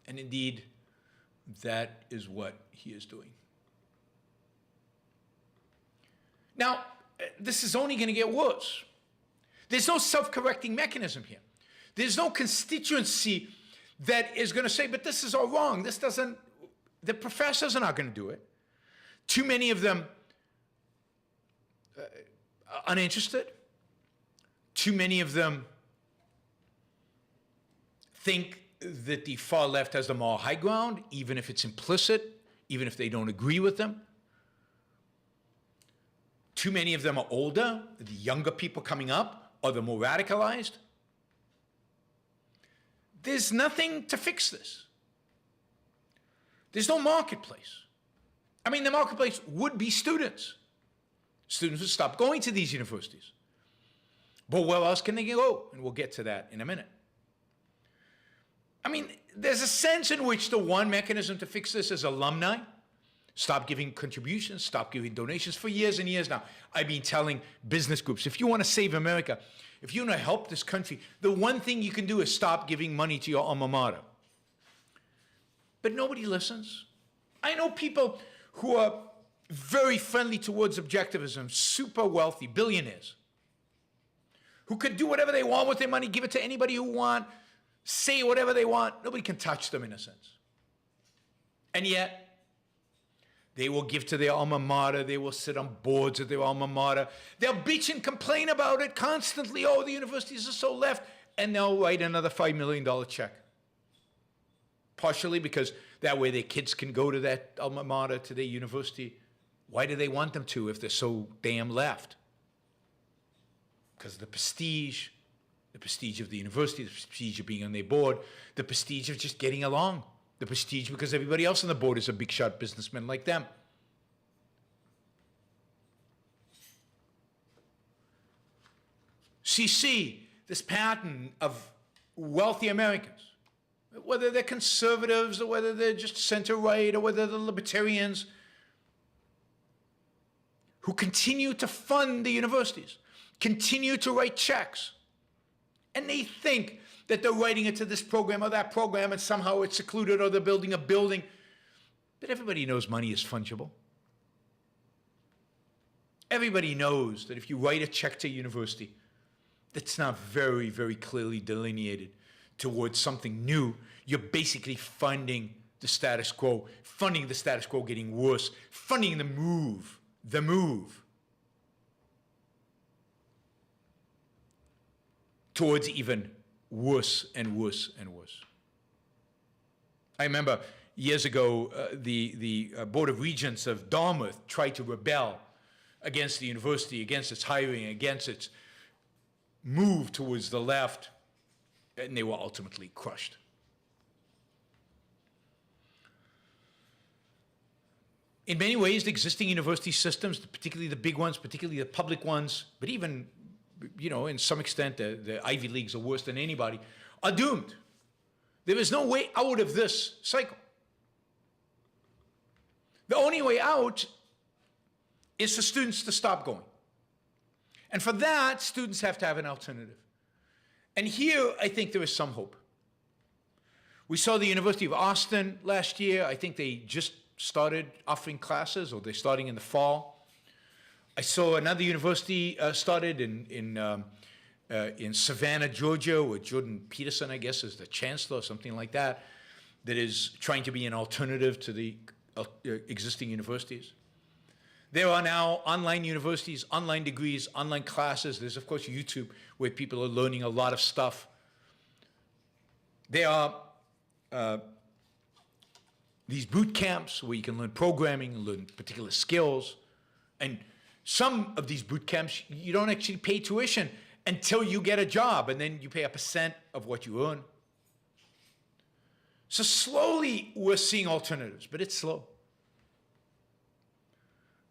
And indeed, that is what he is doing. Now, this is only going to get worse. There's no self-correcting mechanism here. There's no constituency that is going to say, but this is all wrong. This doesn't, the professors are not going to do it. Too many of them uninterested. Too many of them think that the far left has the moral high ground, even if it's implicit, even if they don't agree with them. Too many of them are older. The younger people coming up are the more radicalized. There's nothing to fix this. There's no marketplace. I mean, the marketplace would be students. Students would stop going to these universities. But where else can they go? And we'll get to that in a minute. I mean, there's a sense in which the one mechanism to fix this is alumni. Stop giving contributions, stop giving donations. For years and years now, I've been telling business groups, if you want to save America, if you want to help this country, the one thing you can do is stop giving money to your alma mater. But nobody listens. I know people who are very friendly towards objectivism, super wealthy, billionaires, who could do whatever they want with their money, give it to anybody who want, say whatever they want. Nobody can touch them in a sense. And yet, they will give to their alma mater. They will sit on boards of their alma mater. They'll bitch and complain about it constantly. Oh, the universities are so left. And they'll write another $5 million check. Partially because that way their kids can go to that alma mater, to their university. Why do they want them to if they're so damn left? Because of the prestige of the university, the prestige of being on their board, the prestige of just getting along. The prestige because everybody else on the board is a big shot businessman like them. So you see this pattern of wealthy Americans, whether they're conservatives or whether they're just center-right or whether they're libertarians, who continue to fund the universities, continue to write checks, and they think that they're writing it to this program or that program and somehow it's secluded or they're building a building. But everybody knows money is fungible. Everybody knows that if you write a check to a university that's not very, very clearly delineated towards something new, you're basically funding the status quo getting worse, funding the move towards even worse and worse and worse. I remember years ago, the Board of Regents of Dartmouth tried to rebel against the university, against its hiring, against its move towards the left, and they were ultimately crushed. In many ways, the existing university systems, particularly the big ones, particularly the public ones, but even in some extent, the Ivy Leagues are worse than anybody, are doomed. There is no way out of this cycle. The only way out is for students to stop going. And for that, students have to have an alternative. And here, I think there is some hope. We saw the University of Austin last year. I think they just started offering classes, or they're starting in the fall. I saw another university started in Savannah, Georgia, where Jordan Peterson, I guess, is the chancellor or something like that, that is trying to be an alternative to the existing universities. There are now online universities, online degrees, online classes. There's, of course, YouTube, where people are learning a lot of stuff. There are these boot camps where you can learn programming and learn particular skills. And some of these boot camps, you don't actually pay tuition until you get a job, and then you pay a % of what you earn. So slowly, we're seeing alternatives, but it's slow.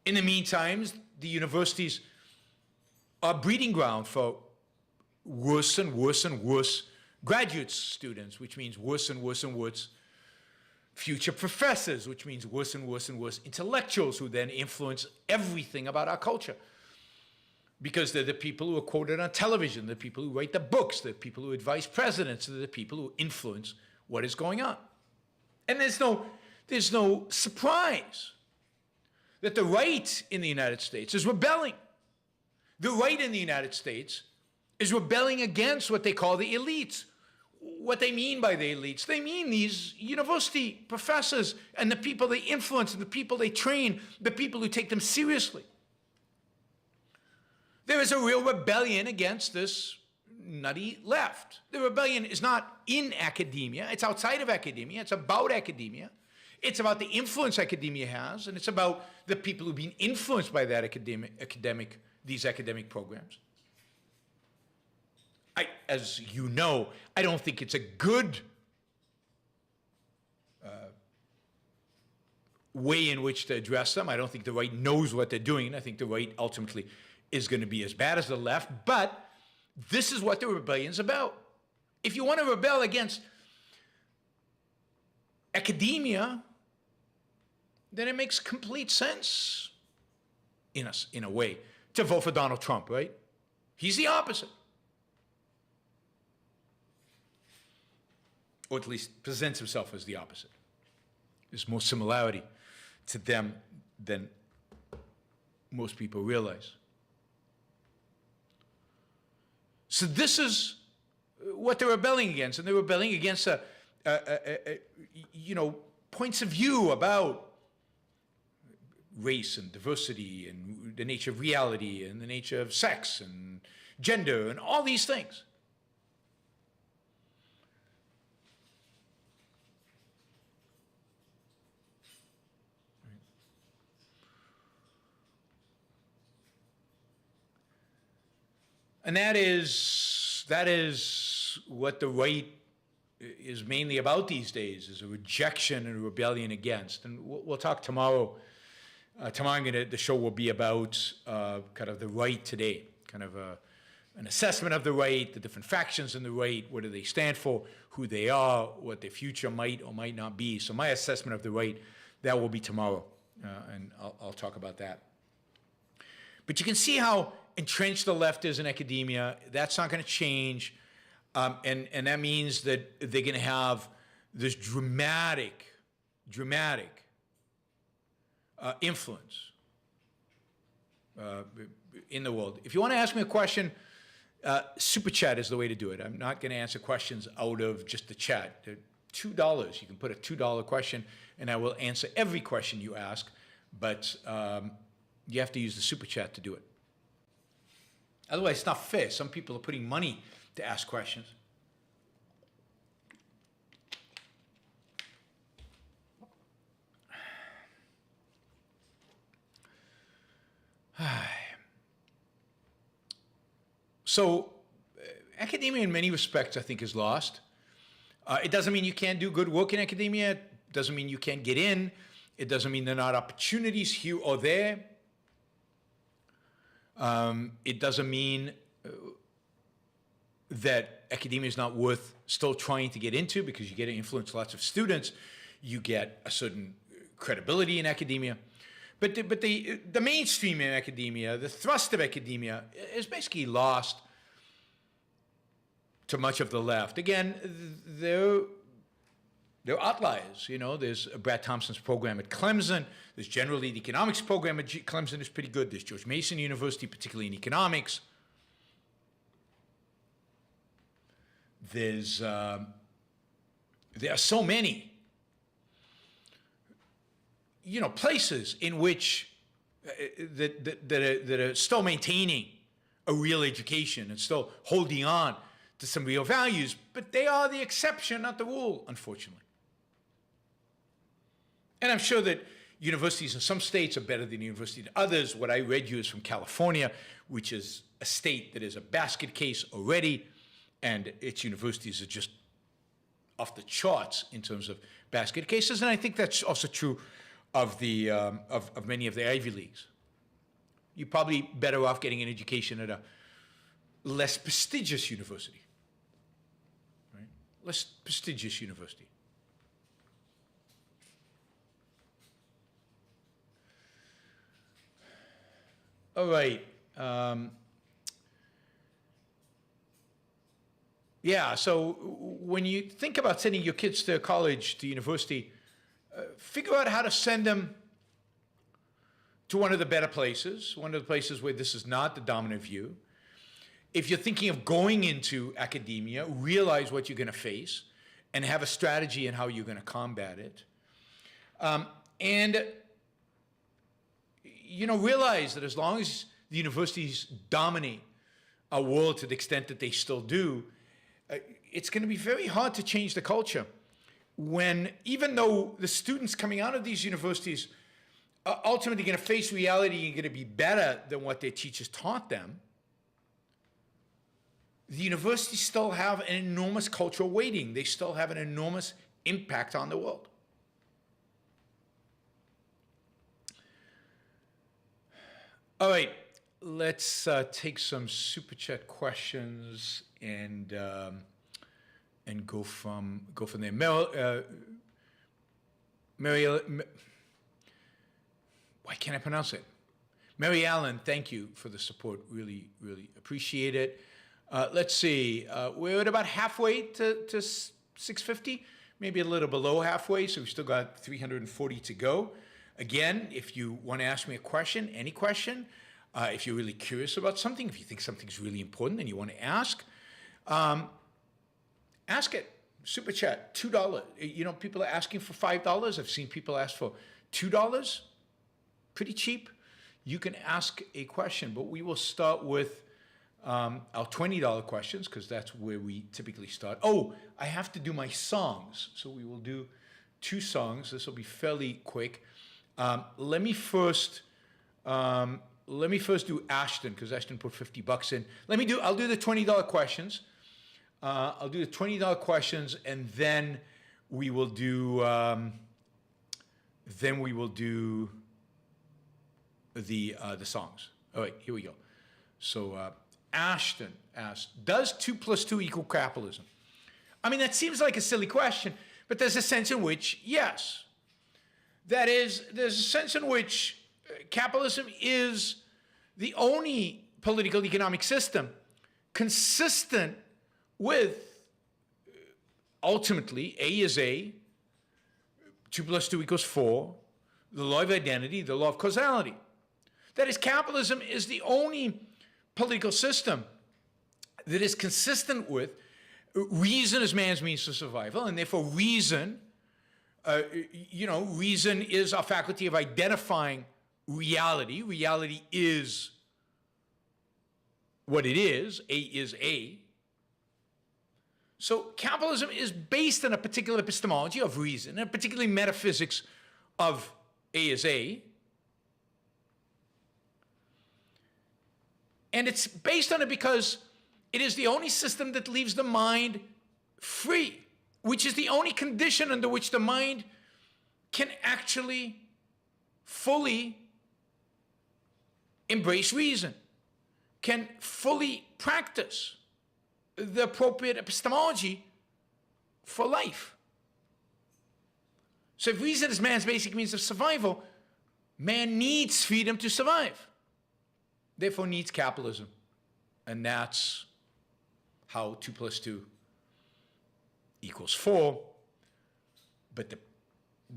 In the meantime, the universities are breeding ground for worse and worse and worse graduate students, which means worse and worse and worse future professors, which means worse and worse and worse intellectuals who then influence everything about our culture. Because they're the people who are quoted on television, the people who write the books, the people who advise presidents, they're the people who influence what is going on. And there's no surprise that the right in the United States is rebelling. The right in the United States is rebelling against what they call the elites. What they mean by the elites, they mean these university professors and the people they influence, and the people they train, the people who take them seriously. There is a real rebellion against this nutty left. The rebellion is not in academia, it's outside of academia, it's about academia. It's about the influence academia has, and it's about the people who've been influenced by that these academic programs. As you know, I don't think it's a good way in which to address them. I don't think the right knows what they're doing. I think the right ultimately is going to be as bad as the left. But this is what the rebellion's about. If you want to rebel against academia, then it makes complete sense in a way to vote for Donald Trump, right? He's the opposite. Or at least presents himself as the opposite. There's more similarity to them than most people realize. So this is what they're rebelling against, and they're rebelling against points of view about race and diversity and the nature of reality and the nature of sex and gender and all these things. And that is what the right is mainly about these days, is a rejection and a rebellion against. And we'll talk tomorrow. Tomorrow the show will be about kind of the right today, kind of an assessment of the right, the different factions in the right, what do they stand for, who they are, what their future might or might not be. So my assessment of the right, that will be tomorrow, and I'll talk about that. But you can see how entrenched the left is in academia. That's not going to change. And that means that they're going to have this dramatic influence in the world. If you want to ask me a question, Super Chat is the way to do it. I'm not going to answer questions out of just the chat. They're $2. You can put a $2 question, and I will answer every question you ask. But you have to use the Super Chat to do it. Otherwise, it's not fair. Some people are putting money to ask questions. So, academia in many respects, I think, is lost. It doesn't mean you can't do good work in academia. It doesn't mean you can't get in. It doesn't mean there are not opportunities here or there. It doesn't mean that academia is not worth still trying to get into, because you get to influence lots of students. You get a certain credibility in academia. But the mainstream in academia, the thrust of academia, is basically lost to much of the left. Again, there are outliers. You know, there's Brad Thompson's program at Clemson. There's generally the economics program at Clemson is pretty good. There's George Mason University, particularly in economics. There are so many, places in which that are still maintaining a real education and still holding on to some real values, but they are the exception, not the rule, unfortunately. And I'm sure that universities in some states are better than universities in others. What I read you is from California, which is a state that is a basket case already, and its universities are just off the charts in terms of basket cases. And I think that's also true of the of many of the Ivy Leagues. You're probably better off getting an education at a less prestigious university, right? Less prestigious university. All right. Yeah, so when you think about sending your kids to college, to university, figure out how to send them to one of the better places, one of the places where this is not the dominant view. If you're thinking of going into academia, realize what you're going to face and have a strategy in how you're going to combat it. And, you know, realize that as long as the universities dominate our world to the extent that they still do, it's going to be very hard to change the culture when, even though the students coming out of these universities are ultimately going to face reality and going to be better than what their teachers taught them, the universities still have an enormous cultural weighting. They still have an enormous impact on the world. All right, let's take some super chat questions and go from there. Why can't I pronounce it? Mary Allen, thank you for the support. Really, really appreciate it. Let's see. We're at about halfway to 650, maybe a little below halfway, so we've still got 340 to go. Again, if you want to ask me a question, any question, if you're really curious about something, if you think something's really important and you want to ask it. Super chat, $2. You know, people are asking for $5. I've seen people ask for $2. Pretty cheap. You can ask a question, but we will start with our $20 questions because that's where we typically start. Oh, I have to do my songs, so we will do 2 songs. This will be fairly quick. Let me first do Ashton because Ashton put $50 in. I'll do the $20 questions. I'll do the $20 questions, and then we will do the songs. All right, here we go. So Ashton asked, does 2 + 2 equal capitalism? I mean, that seems like a silly question, but there's a sense in which, yes. That is, there's a sense in which capitalism is the only political economic system consistent with, ultimately, A is A, 2 + 2 = 4, the law of identity, the law of causality. That is, capitalism is the only political system that is consistent with reason as man's means to survival, and therefore reason, reason is our faculty of identifying reality. Reality is what it is. A is A. So capitalism is based on a particular epistemology of reason, and particularly metaphysics of A is A. And it's based on it because it is the only system that leaves the mind free, which is the only condition under which the mind can actually fully embrace reason, can fully practice the appropriate epistemology for life. So if reason is man's basic means of survival, man needs freedom to survive. Therefore needs capitalism. And that's how 2 + 2 = 4. But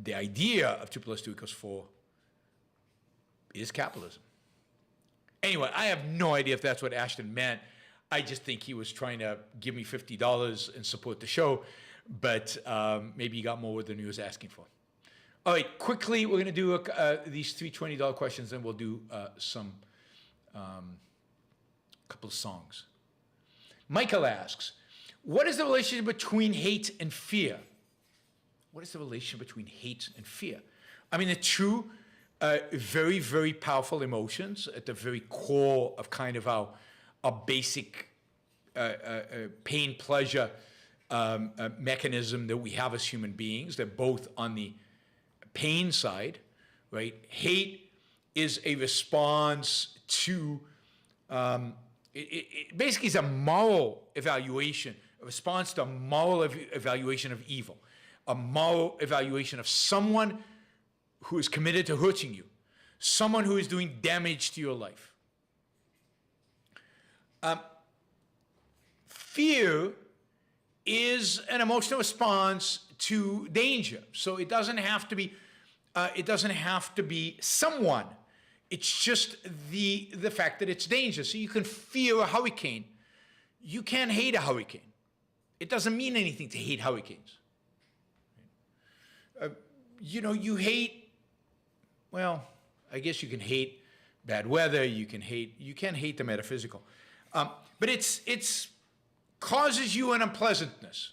the idea of 2 + 2 = 4 is capitalism. Anyway, I have no idea if that's what Ashton meant. I just think he was trying to give me $50 and support the show, but maybe he got more than he was asking for. All right, quickly, we're going to do these 3 $20 questions, and we'll do some couple of songs. Michael asks, what is the relationship between hate and fear? What is the relationship between hate and fear? I mean, the two very, very powerful emotions at the very core of kind of our basic pain-pleasure mechanism that we have as human beings. They're both on the pain side, right? Hate is a response to, it basically is a moral evaluation, a response to a moral evaluation of evil, a moral evaluation of someone who is committed to hurting you, someone who is doing damage to your life. Fear is an emotional response to danger. So it doesn't have to be. It doesn't have to be someone. It's just the fact that it's dangerous. So you can fear a hurricane. You can't hate a hurricane. It doesn't mean anything to hate hurricanes. You hate. Well, I guess you can hate bad weather. You can't hate the metaphysical. But it's causes you an unpleasantness.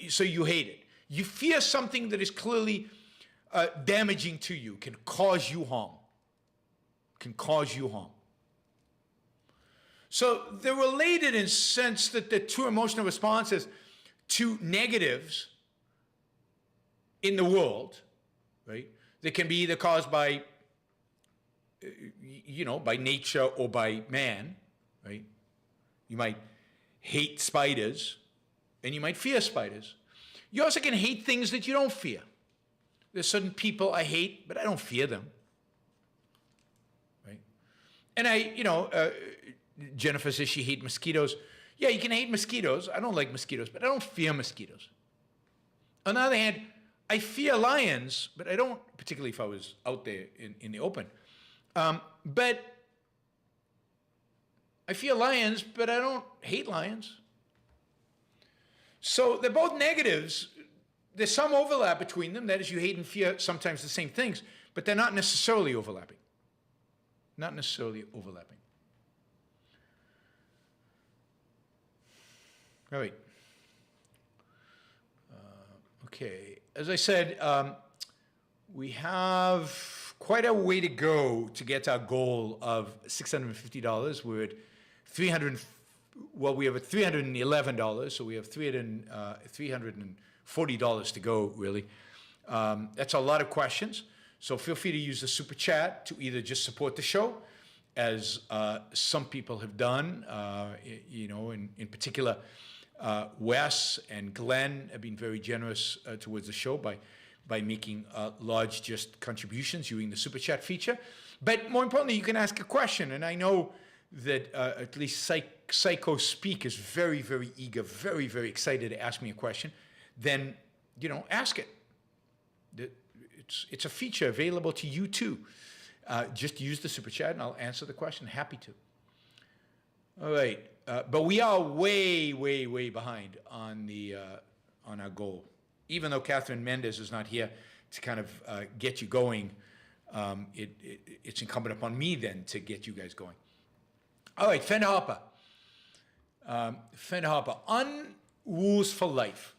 So you hate it. You fear something that is clearly damaging to you, can cause you harm. So they're related in sense that the two emotional responses to negatives in the world, right? They can be either caused by, by nature or by man, right? You might hate spiders, and you might fear spiders. You also can hate things that you don't fear. There's certain people I hate, but I don't fear them, right? And Jennifer says she hates mosquitoes. Yeah, you can hate mosquitoes. I don't like mosquitoes, but I don't fear mosquitoes. On the other hand, I fear lions, but I don't, particularly if I was out there in the open. But I fear lions, but I don't hate lions. So they're both negatives. There's some overlap between them. That is, you hate and fear sometimes the same things, but they're not necessarily overlapping. Not necessarily overlapping. All right. Okay. As I said, we have quite a way to go to get our goal of $650. We're at we have $311, so we have $340 to go, really. That's a lot of questions, so feel free to use the super chat to either just support the show, as some people have done, in particular, Wes and Glenn have been very generous towards the show by making large just contributions using the super chat feature. But more importantly, you can ask a question, and I know that at least Psycho Speak is very, very eager, very, very excited to ask me a question. Then, ask it. It's a feature available to you too. Just use the super chat and I'll answer the question. Happy to. All right, but we are way, way, way behind on our goal. Even though Catherine Mendez is not here to kind of get you going, it's incumbent upon me then to get you guys going. All right, Fenn Harper. On Rules for Life.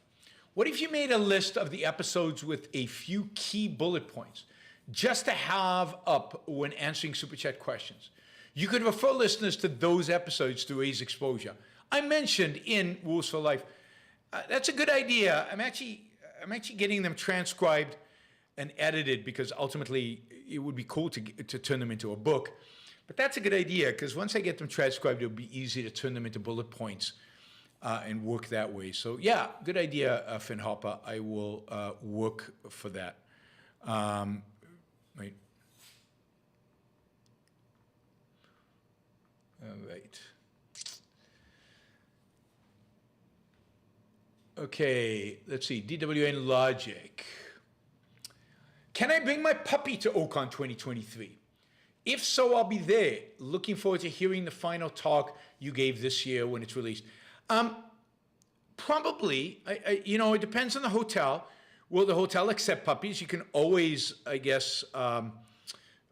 What if you made a list of the episodes with a few key bullet points just to have up when answering Super Chat questions? You could refer listeners to those episodes to raise exposure. I mentioned in Rules for Life. That's a good idea. I'm actually getting them transcribed and edited because ultimately it would be cool to turn them into a book. But that's a good idea because once I get them transcribed, it'll be easy to turn them into bullet points and work that way. So yeah, good idea, Finn Harper. I will work for that. Right. All right. Okay, let's see. DWN Logic. Can I bring my puppy to Ocon 2023? If so, I'll be there. Looking forward to hearing the final talk you gave this year when it's released. Probably. It depends on the hotel. Will the hotel accept puppies? You can always, I guess. And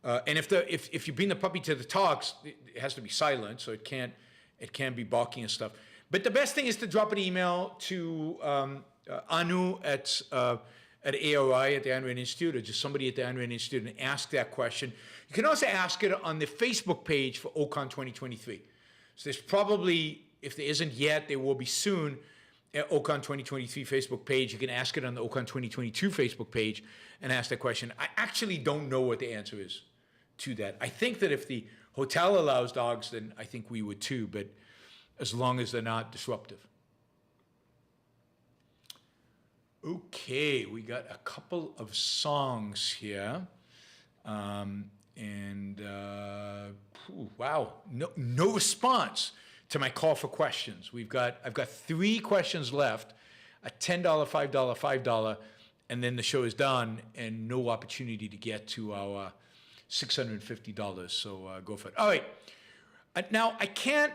if you bring the puppy to the talks, it has to be silent, so it can't be barking and stuff. But the best thing is to drop an email to Anu at ARI, at the Ayn Rand Institute, or just somebody at the Ayn Rand Institute, and ask that question. You can also ask it on the Facebook page for Ocon 2023. So there's probably, if there isn't yet, there will be soon, at Ocon 2023 Facebook page. You can ask it on the Ocon 2022 Facebook page and ask that question. I actually don't know what the answer is to that. I think that if the hotel allows dogs, then I think we would too, but as long as they're not disruptive. Okay, we got a couple of songs here. Wow, no response to my call for questions. I've got 3 questions left, a $10, $5, $5, and then the show is done, and no opportunity to get to our $650. So go for it. All right. Now, I can't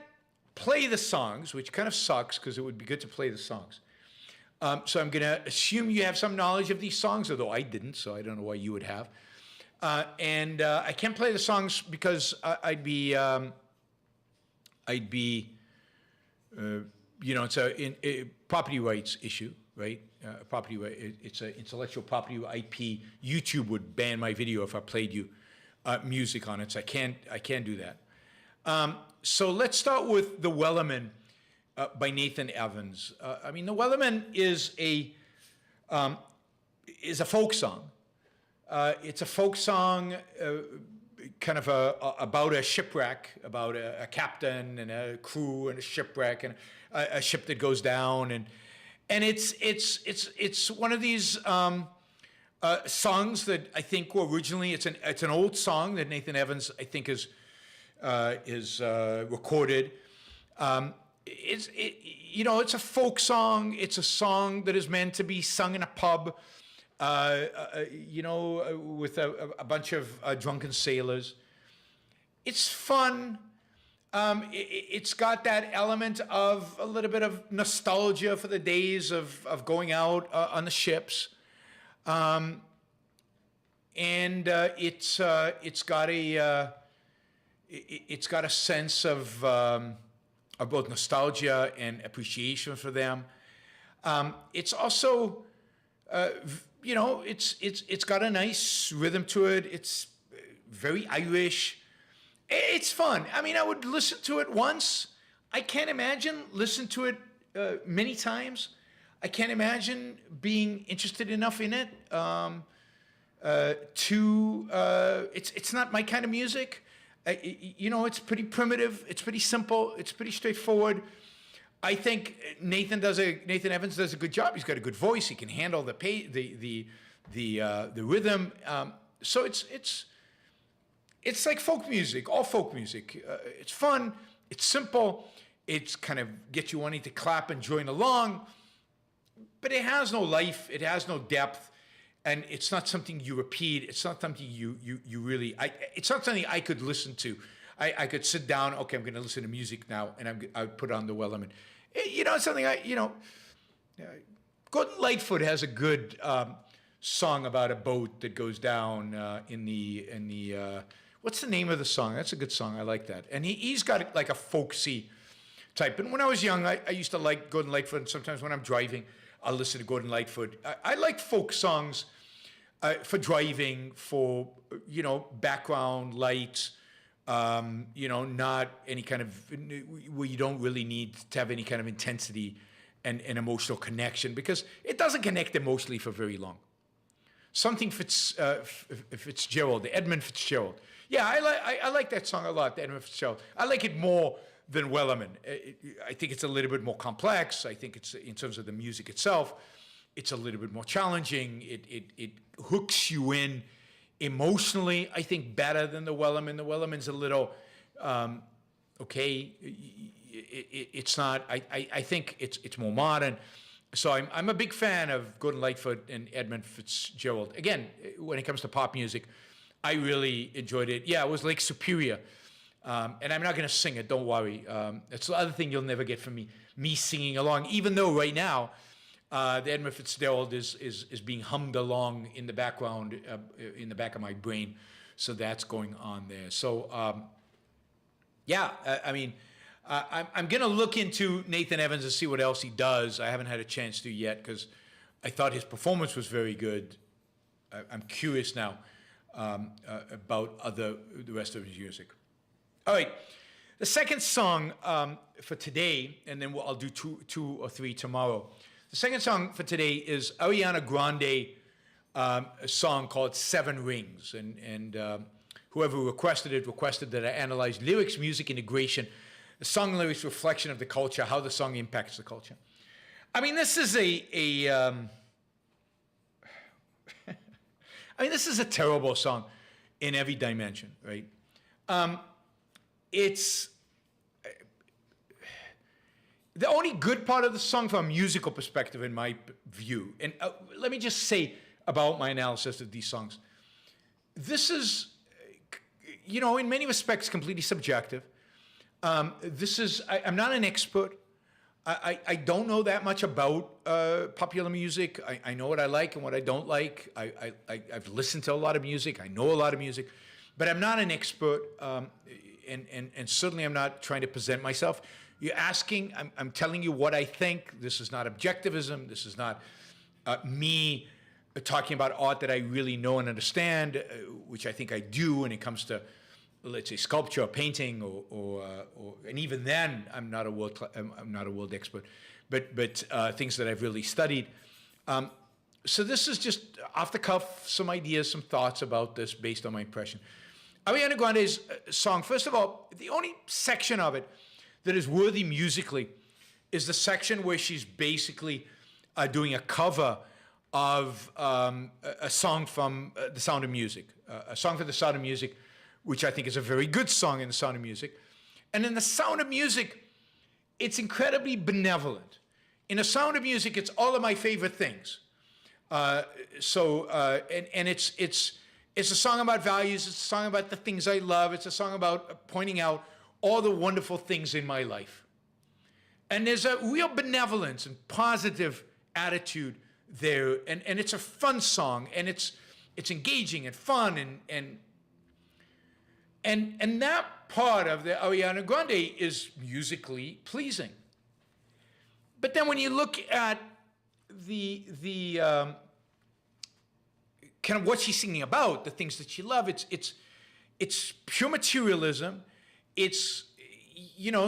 play the songs, which kind of sucks because it would be good to play the songs. So I'm going to assume you have some knowledge of these songs, although I didn't, so I don't know why you would have. And I can't play the songs because I'd be, it's a property rights issue, right? It's an intellectual property IP. YouTube would ban my video if I played you music on it, so I can't do that. So let's start with The Wellerman by Nathan Evans. The Wellerman is a folk song. It's a folk song, kind of about a shipwreck, about a captain and a crew and a shipwreck and a ship that goes down, and it's one of these songs that I think were originally it's an old song that Nathan Evans I think is recorded. It's a folk song. It's a song that is meant to be sung in a pub. With a bunch of drunken sailors. It's fun. It's got that element of a little bit of nostalgia for the days of going out on the ships. It's got a sense of both nostalgia and appreciation for them. It's also it's got a nice rhythm to it. It's very Irish. It's fun. I would listen to it once. I can't imagine listen to it many times. I can't imagine being interested enough in it it's not my kind of music. It's pretty primitive. It's pretty simple. It's pretty straightforward. I think Nathan Evans does a good job. He's got a good voice. He can handle the rhythm. So it's like folk music, all folk music. It's fun. It's simple. It's kind of gets you wanting to clap and join along. But it has no life. It has no depth, and it's not something you repeat. It's not something you really. It's not something I could listen to. I could sit down. Okay, I'm going to listen to music now, and I would put on the Wellerman. It's something Gordon Lightfoot has a good song about a boat that goes down in the what's the name of the song? That's a good song. I like that. And he's got like a folksy type. And when I was young, I used to like Gordon Lightfoot. And sometimes when I'm driving, I'll listen to Gordon Lightfoot. I like folk songs for driving, for background lights. Not any kind of where you don't really need to have any kind of intensity and emotional connection, because it doesn't connect emotionally for very long. Something Fitzgerald, the Edmund Fitzgerald. Yeah, I like that song a lot, the Edmund Fitzgerald. I like it more than Wellerman. I think it's a little bit more complex. I think it's, in terms of the music itself, it's a little bit more challenging. It hooks you in emotionally, I think, better than the Wellerman. The Wellerman's a little, okay. It's not. I think it's more modern. So I'm a big fan of Gordon Lightfoot and Edmund Fitzgerald. Again, when it comes to pop music, I really enjoyed it. Yeah, it was Lake Superior, and I'm not going to sing it. Don't worry. It's the other thing you'll never get from me singing along. Even though right now, the Edmund Fitzgerald is being hummed along in the background, in the back of my brain. So that's going on there. So I'm going to look into Nathan Evans and see what else he does. I haven't had a chance to yet because I thought his performance was very good. I'm curious now about the rest of his music. All right. The second song for today, and then I'll do two or three tomorrow. The second song for today is Ariana Grande, a song called Seven Rings. And whoever requested that I analyze lyrics, music, integration, the song lyrics, reflection of the culture, how the song impacts the culture. I mean, this is this is a terrible song in every dimension, right? the only good part of the song from a musical perspective, in my view, and let me just say about my analysis of these songs. This is, in many respects, completely subjective. I'm not an expert. I don't know that much about popular music. I know what I like and what I don't like. I've listened to a lot of music. I know a lot of music, but I'm not an expert, and certainly I'm not trying to present myself. You're asking, I'm telling you what I think. This is not objectivism. This is not me talking about art that I really know and understand, which I think I do when it comes to, let's say, sculpture or painting, or and even then I'm not a world expert, but things that I've really studied. So this is just off the cuff, some ideas, some thoughts about this based on my impression. Ariana Grande's song, first of all, the only section of it that is worthy musically is the section where she's basically doing a cover of a song from The Sound of Music, a song for The Sound of Music, which I think is a very good song in The Sound of Music. And in The Sound of Music, it's incredibly benevolent. In The Sound of Music, it's all of my favorite things. And it's a song about values. It's a song about the things I love. It's a song about pointing out all the wonderful things in my life. And there's a real benevolence and positive attitude there. And it's a fun song, and it's engaging and fun, and that part of the Ariana Grande is musically pleasing. But then when you look at the kind of what she's singing about, the things that she loves, it's pure materialism. It's,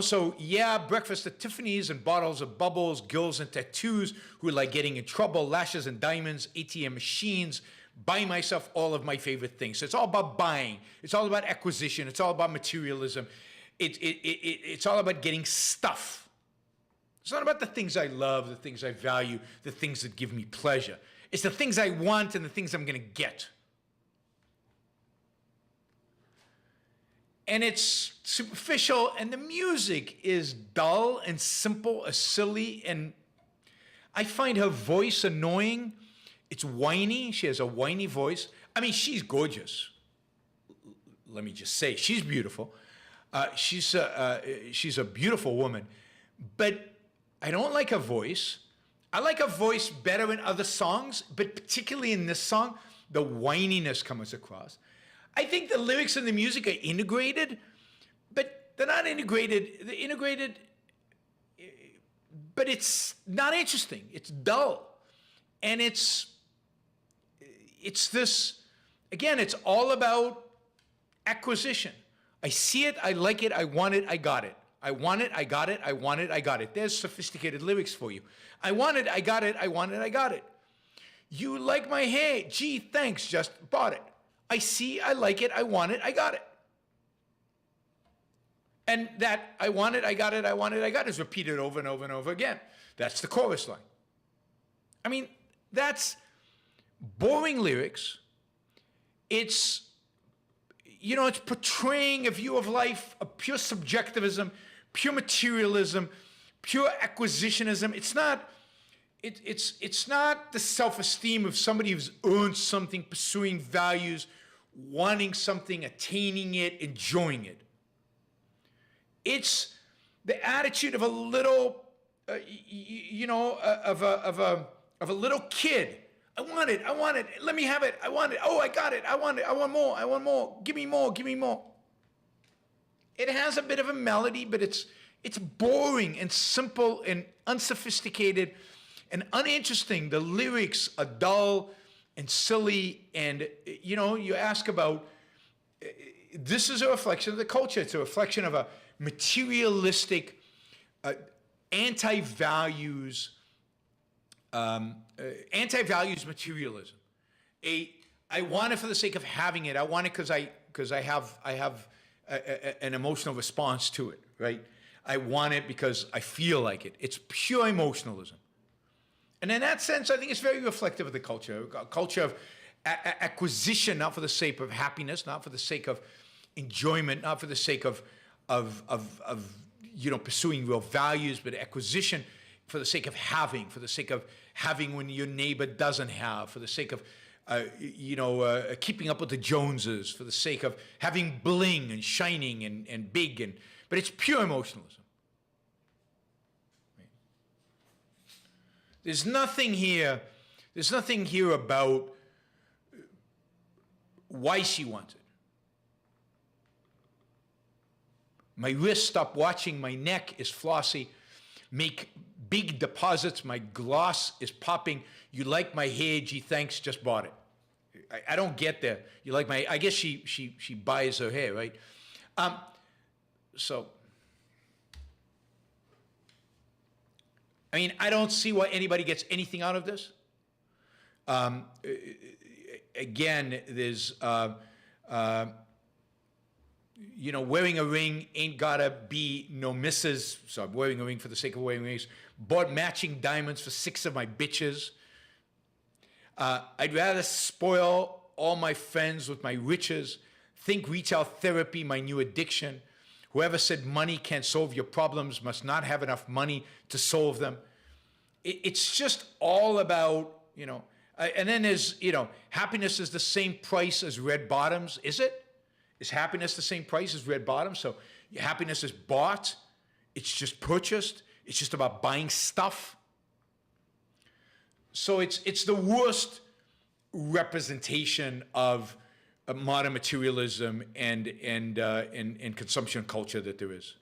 so yeah, breakfast at Tiffany's and bottles of bubbles, girls and tattoos who are like getting in trouble, lashes and diamonds, ATM machines, buy myself all of my favorite things. So it's all about buying. It's all about acquisition. It's all about materialism. It's all about getting stuff. It's not about the things I love, the things I value, the things that give me pleasure. It's the things I want and the things I'm going to get. And it's superficial, and the music is dull and simple, silly, and I find her voice annoying. It's whiny. She has a whiny voice. I mean, she's gorgeous. Let me just say, she's beautiful. She's a beautiful woman, but I don't like her voice. I like her voice better in other songs, but particularly in this song, the whininess comes across. I think the lyrics and the music are integrated, but they're not integrated. They're integrated, but it's not interesting. It's dull. And it's this, again, it's all about acquisition. I see it, I like it, I want it, I got it. I want it, I got it, I want it, I got it. There's sophisticated lyrics for you. I want it, I got it, I want it, I got it. You like my hair? Gee, thanks, just bought it. I see, I like it, I want it, I got it. And that I want it, I got it, I want it, I got it is repeated over and over and over again. That's the chorus line. I mean, that's boring lyrics. It's, it's portraying a view of life, a pure subjectivism, pure materialism, pure acquisitionism. It's not the self-esteem of somebody who's earned something, pursuing values, wanting something, attaining it, enjoying it. It's the attitude of a little, of a little kid. I want it. Let me have it. I want it. Oh, I got it. I want it. I want more. Give me more. It has a bit of a melody, but it's boring and simple and unsophisticated and uninteresting. The lyrics are dull and silly, and you ask about, this is a reflection of the culture. It's a reflection of a materialistic, anti-values materialism. I want it for the sake of having it. I want it because I have an emotional response to it, right? I want it because I feel like it. It's pure emotionalism. And in that sense, I think it's very reflective of the culture, a culture of acquisition, not for the sake of happiness, not for the sake of enjoyment, not for the sake of pursuing real values, but acquisition for the sake of having when your neighbor doesn't have, for the sake of keeping up with the Joneses, for the sake of having bling and shining and big, but it's pure emotionalism. Right? There's nothing here about why she wants it. My wrist stopped watching, my neck is flossy, make big deposits, my gloss is popping. You like my hair, gee thanks, just bought it. I don't get there. You like my, I guess she buys her hair, right? So, I mean, I don't see why anybody gets anything out of this. Again, there's, wearing a ring ain't gotta be no misses. So I'm wearing a ring for the sake of wearing rings. Bought matching diamonds for 6 of my bitches. I'd rather spoil all my friends with my riches. Think retail therapy, my new addiction. Whoever said money can't solve your problems must not have enough money to solve them. It's just all about, and then there's, happiness is the same price as red bottoms. Is it? Is happiness the same price as red bottoms? So happiness is bought. It's just purchased. It's just about buying stuff. So it's the worst representation of modern materialism and consumption culture that there is.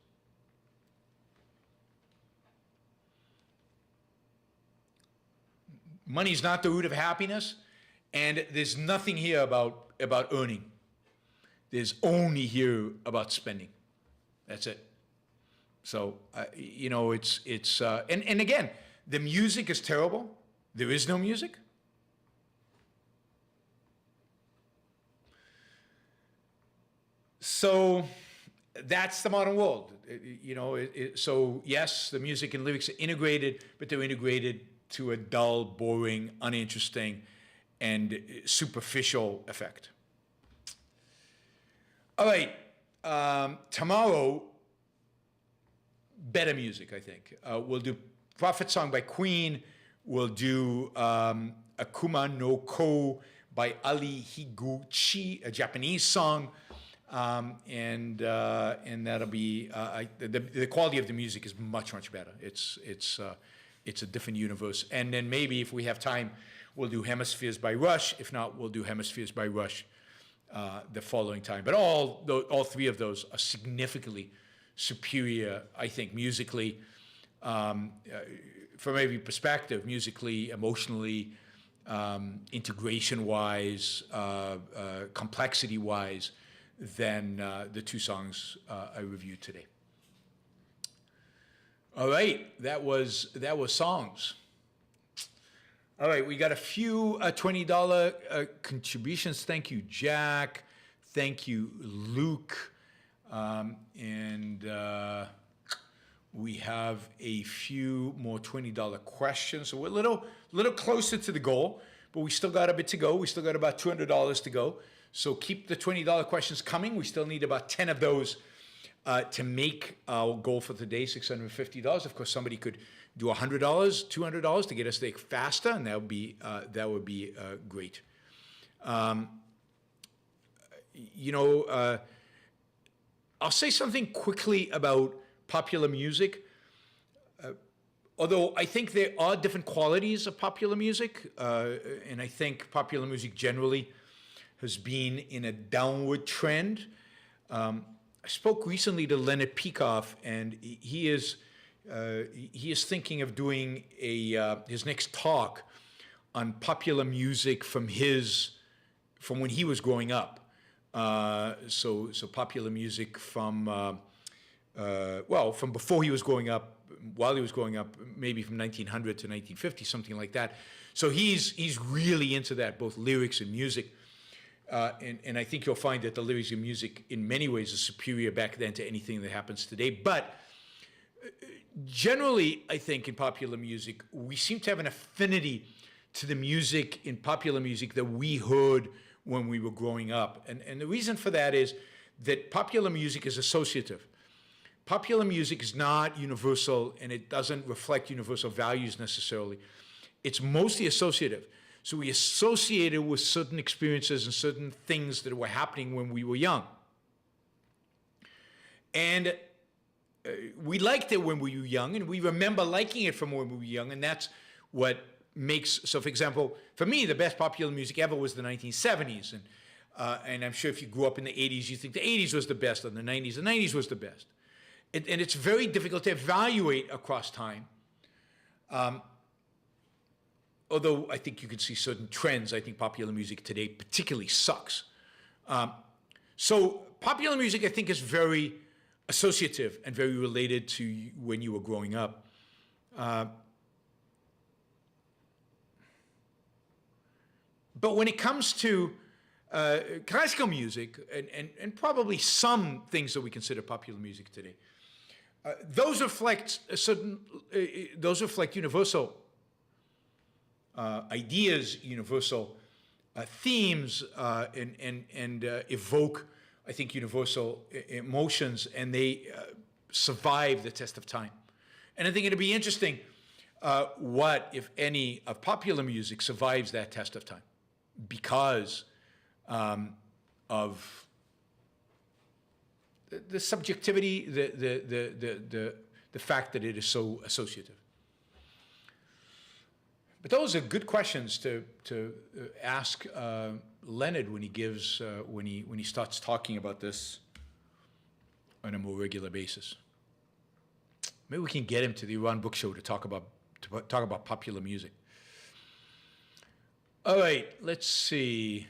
Money's not the root of happiness, and there's nothing here about earning. There's only here about spending. That's it. So and again, the music is terrible. There is no music. So that's the modern world. So yes, the music and lyrics are integrated, but they're integrated to a dull, boring, uninteresting, and superficial effect. All right, tomorrow, better music, I think. We'll do Prophet Song by Queen. We'll do Akuma no Ko by Ali Higuchi, a Japanese song. And that'll be, the quality of the music is much, much better. It's a different universe. And then maybe if we have time, we'll do Hemispheres by Rush. If not, we'll do Hemispheres by Rush the following time. But all 3 of those are significantly superior, I think, musically, from every perspective, musically, emotionally, integration-wise, complexity-wise, than the 2 songs I reviewed today. All right, that was songs. All right, we got a few $20 contributions. Thank you, Jack. Thank you, Luke. And we have a few more $20 questions. So we're a little closer to the goal, but we still got a bit to go. We still got about $200 to go. So keep the $20 questions coming. We still need about 10 of those to make our goal for today, $650. Of course, somebody could do $100, $200 to get us there faster, and that would be great. I'll say something quickly about popular music. Although I think there are different qualities of popular music, and I think popular music generally has been in a downward trend. I spoke recently to Leonard Peikoff, and he is thinking of doing his next talk on popular music from when he was growing up. So popular music from before he was growing up, while he was growing up, maybe from 1900 to 1950, something like that. So he's really into that, both lyrics and music. And I think you'll find that the lyrics and music in many ways is superior back then to anything that happens today. But generally, I think in popular music, we seem to have an affinity to the music in popular music that we heard when we were growing up. And the reason for that is that popular music is associative. popular music is not universal, and it doesn't reflect universal values necessarily. It's mostly associative. So we associate it with certain experiences and certain things that were happening when we were young. And we liked it when we were young, and we remember liking it from when we were young, and that's what makes, so for example, for me, the best popular music ever was the 1970s, and I'm sure if you grew up in the 80s, you think the 80s was the best, and the 90s was the best. And it's very difficult to evaluate across time, although I think you can see certain trends. I think popular music today particularly sucks. So popular music, I think, is very associative and very related to when you were growing up. But when it comes to classical music and probably some things that we consider popular music today, those reflect universal ideas, universal themes, and evoke, I think, universal emotions, and they survive the test of time. And I think it'd be interesting what, if any, of popular music survives that test of time because of the subjectivity, the fact that it is so associative. But those are good questions to ask Leonard when he gives when he starts talking about this on a more regular basis. Maybe we can get him to the Iran Book Show to talk about popular music. All right, let's see.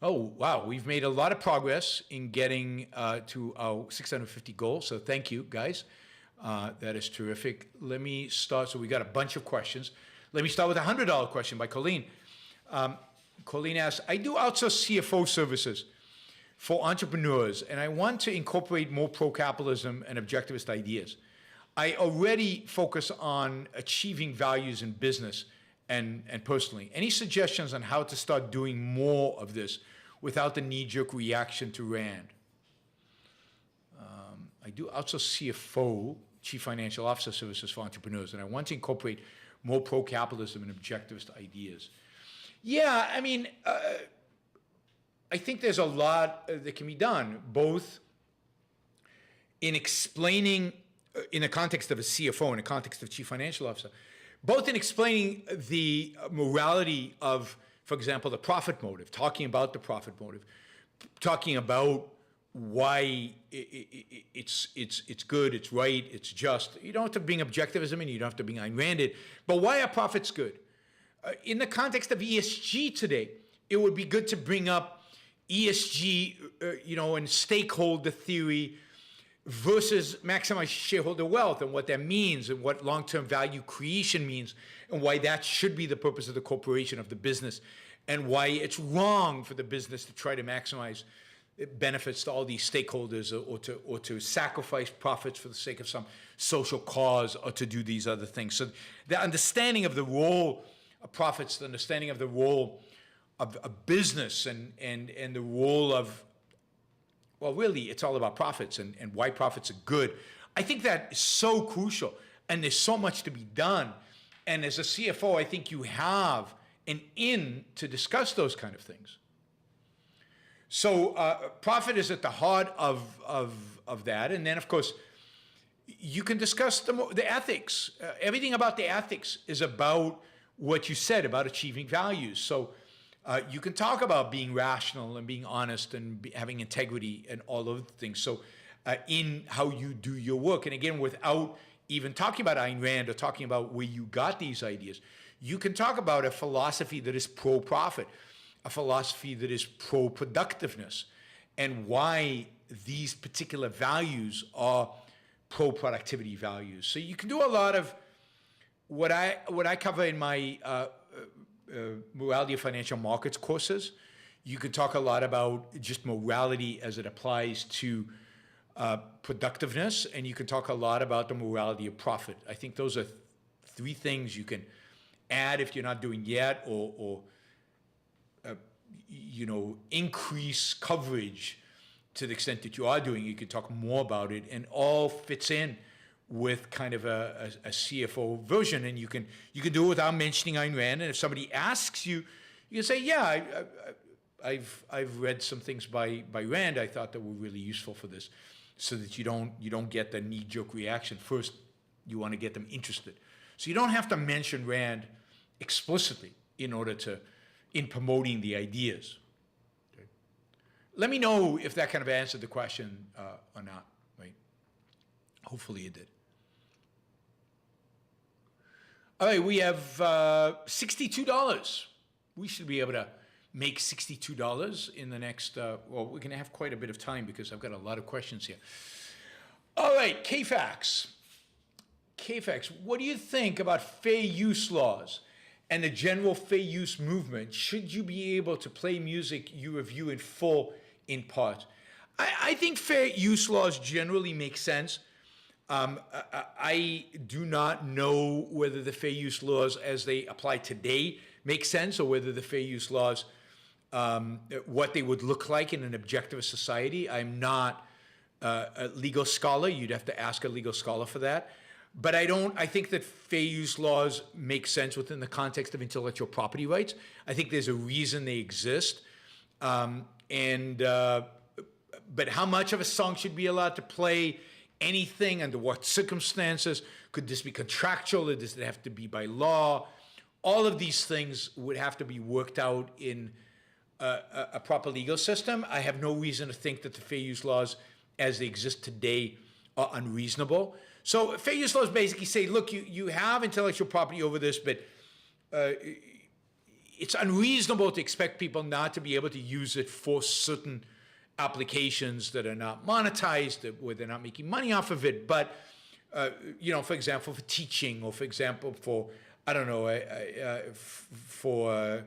Oh wow, we've made a lot of progress in getting to our 650 goal. So thank you, guys. That is terrific. Let me start. So we got a bunch of questions. Let me start with a $100 question by Colleen. Colleen asks, I do outsource CFO services for entrepreneurs, and I want to incorporate more pro-capitalism and objectivist ideas. I already focus on achieving values in business and personally. Any suggestions on how to start doing more of this without the knee-jerk reaction to Rand? I do outsource CFO, Chief Financial Officer services for entrepreneurs, and I want to incorporate more pro-capitalism and objectivist ideas. Yeah, I mean, I think there's a lot that can be done, both in explaining, in the context of a CFO, in the context of Chief Financial Officer, both in explaining the morality of, for example, the profit motive, talking about the profit motive, talking about why it's good, it's right, it's just. You don't have to bring objectivism in, you don't have to bring Ayn Randed, but why are profits good? In the context of ESG today, it would be good to bring up ESG, and stakeholder theory versus maximize shareholder wealth and what that means and what long-term value creation means and why that should be the purpose of the corporation, of the business, and why it's wrong for the business to try to maximize benefits to all these stakeholders or to sacrifice profits for the sake of some social cause or to do these other things. So the understanding of the role of profits, the understanding of the role of business and the role of, well, really, it's all about profits and why profits are good. I think that is so crucial, and there's so much to be done. And as a CFO, I think you have an in to discuss those kind of things. So profit is at the heart of that. And then, of course, you can discuss the ethics. Everything about the ethics is about what you said about achieving values. So you can talk about being rational and being honest and having integrity and all of the things. So in how you do your work, and again, without even talking about Ayn Rand or talking about where you got these ideas, you can talk about a philosophy that is pro-profit, a philosophy that is pro-productiveness, and why these particular values are pro-productivity values. So you can do a lot of what I cover in my morality of financial markets courses. You could talk a lot about just morality as it applies to productiveness, and you can talk a lot about the morality of profit. I think those are three things you can add if you're not doing yet, or increase coverage to the extent that you are doing, you could talk more about it, and all fits in with kind of a CFO version, and you can do it without mentioning Ayn Rand. And if somebody asks you, you can say, yeah, I've read some things by Rand. I thought that were really useful for this, so that you don't get the knee-jerk reaction. First, you want to get them interested. So you don't have to mention Rand explicitly in promoting the ideas. Okay. Let me know if that kind of answered the question or not. Right? Hopefully it did. All right, we have $62. We should be able to make $62 in the next, well, we're going to have quite a bit of time because I've got a lot of questions here. All right, KFAX. KFAX, what do you think about fair use laws and the general fair use movement? Should you be able to play music you review in full, in part? I think fair use laws generally make sense. I do not know whether the fair use laws as they apply today make sense, or whether the fair use laws, what they would look like in an objective society. I'm not a legal scholar. You'd have to ask a legal scholar for that. But I think that fair use laws make sense within the context of intellectual property rights. I think there's a reason they exist. But how much of a song should be allowed to play? Anything, under what circumstances? Could this be contractual, or does it have to be by law? All of these things would have to be worked out in a proper legal system. I have no reason to think that the fair use laws as they exist today are unreasonable. So fair use laws basically say, look, you have intellectual property over this, but it's unreasonable to expect people not to be able to use it for certain applications that are not monetized, where they're not making money off of it. But, for example, for teaching, or for example, for, I don't know, for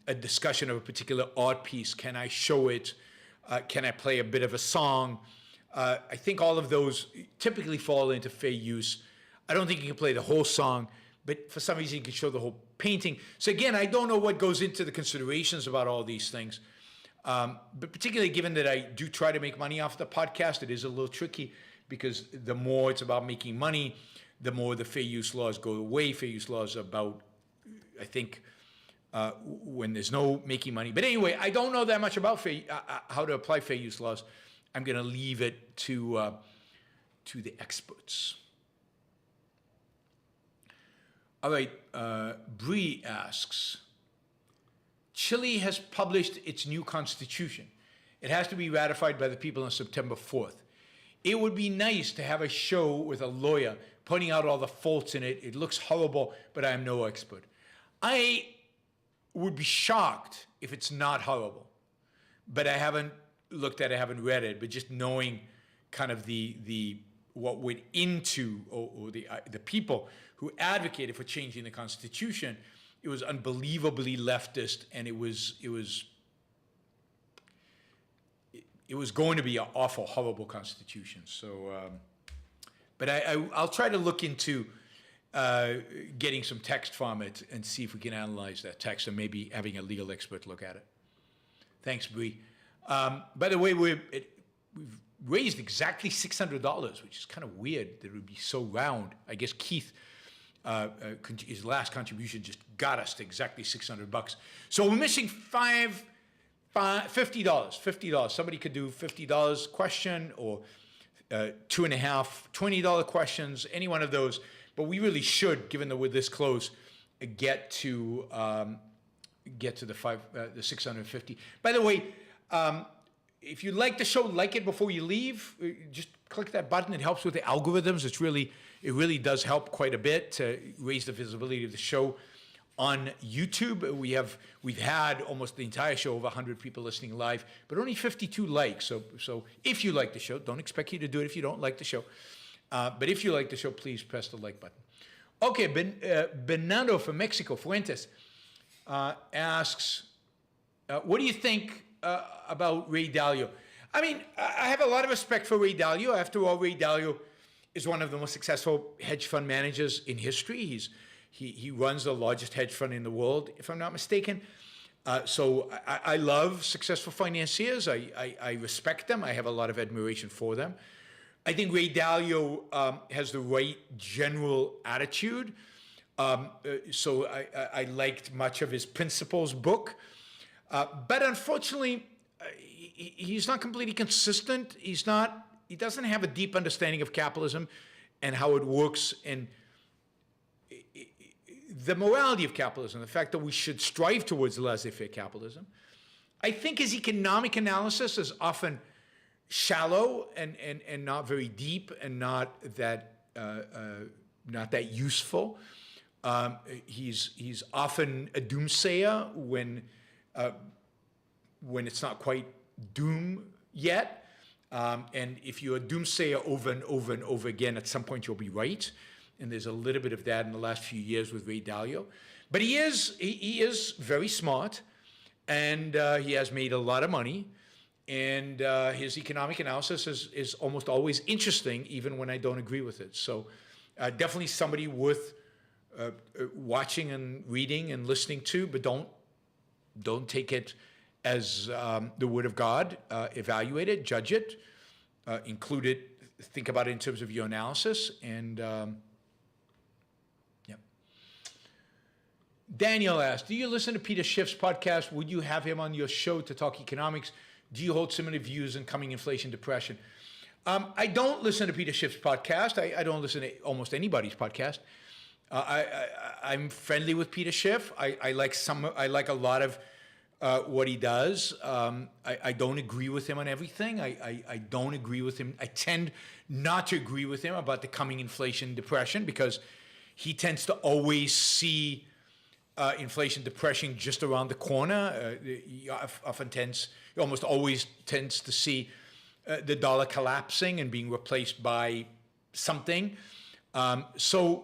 a discussion of a particular art piece. Can I show it? Can I play a bit of a song? I think all of those typically fall into fair use. I don't think you can play the whole song, but for some reason you can show the whole painting. So again, I don't know what goes into the considerations about all these things. But particularly given that I do try to make money off the podcast, it is a little tricky, because the more it's about making money, the more the fair use laws go away. Fair use laws are about, I think, when there's no making money. But anyway, I don't know that much about how to apply fair use laws. I'm going to leave it to the experts. All right, Bree asks, Chile has published its new constitution. It has to be ratified by the people on September 4th. It would be nice to have a show with a lawyer pointing out all the faults in it. It looks horrible, but I am no expert. I would be shocked if it's not horrible, but I haven't looked at it, I haven't read it, but just knowing kind of the what went into, or the people who advocated for changing the Constitution, it was unbelievably leftist, and it was going to be an awful, horrible Constitution. So, but I'll try to look into getting some text from it and see if we can analyze that text, and maybe having a legal expert look at it. Thanks, Bree. By the way, we've raised exactly $600, which is kind of weird that it would be so round. I guess Keith, his last contribution just got us to exactly $600. So we're missing $50. Somebody could do $50 question, or 2.5 $20 questions, any one of those. But we really should, given that we're this close, get to the 650. By the way, if you like the show, like it before you leave. Just click that button. It helps with the algorithms. It really does help quite a bit to raise the visibility of the show on YouTube. We've had almost the entire show, over 100 people listening live, but only 52 likes. So if you like the show, don't expect you to do it if you don't like the show. But if you like the show, please press the like button. Okay, Bernardo from Mexico, Fuentes, asks, what do you think about Ray Dalio? I mean, I have a lot of respect for Ray Dalio. After all, Ray Dalio is one of the most successful hedge fund managers in history. He runs the largest hedge fund in the world, if I'm not mistaken. So I love successful financiers. I respect them. I have a lot of admiration for them. I think Ray Dalio has the right general attitude. So I liked much of his Principles book. But unfortunately, he's not completely consistent. He doesn't have a deep understanding of capitalism and how it works, and the morality of capitalism, the fact that we should strive towards laissez-faire capitalism. I think his economic analysis is often shallow and not very deep and not that useful. He's often a doomsayer when it's not quite doom yet. And if you're a doomsayer over and over and over again, at some point you'll be right. And there's a little bit of that in the last few years with Ray Dalio. But he is very smart, and he has made a lot of money. And his economic analysis is almost always interesting, even when I don't agree with it. So definitely somebody worth watching and reading and listening to, but don't take it as the word of God. Evaluate it, judge it, include it, think about it in terms of your analysis. And yeah. Daniel asked, do you listen to Peter Schiff's podcast? Would you have him on your show to talk economics? Do you hold similar views in coming inflation, depression? I don't listen to Peter Schiff's podcast. I don't listen to almost anybody's podcast. I'm friendly with Peter Schiff. I like a lot of what he does. I don't agree with him on everything. I don't agree with him. I tend not to agree with him about the coming inflation, depression, because he tends to always see inflation, depression just around the corner. He almost always tends to see the dollar collapsing and being replaced by something. So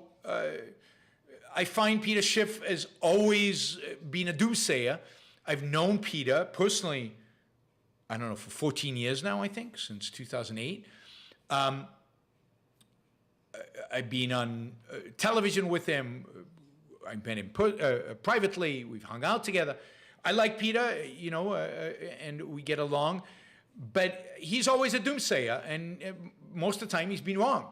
I find Peter Schiff has always been a doomsayer. I've known Peter personally, I don't know, for 14 years now, I think, since 2008. I've been on television with him. I've been in privately. We've hung out together. I like Peter, and we get along. But he's always a doomsayer, and most of the time he's been wrong.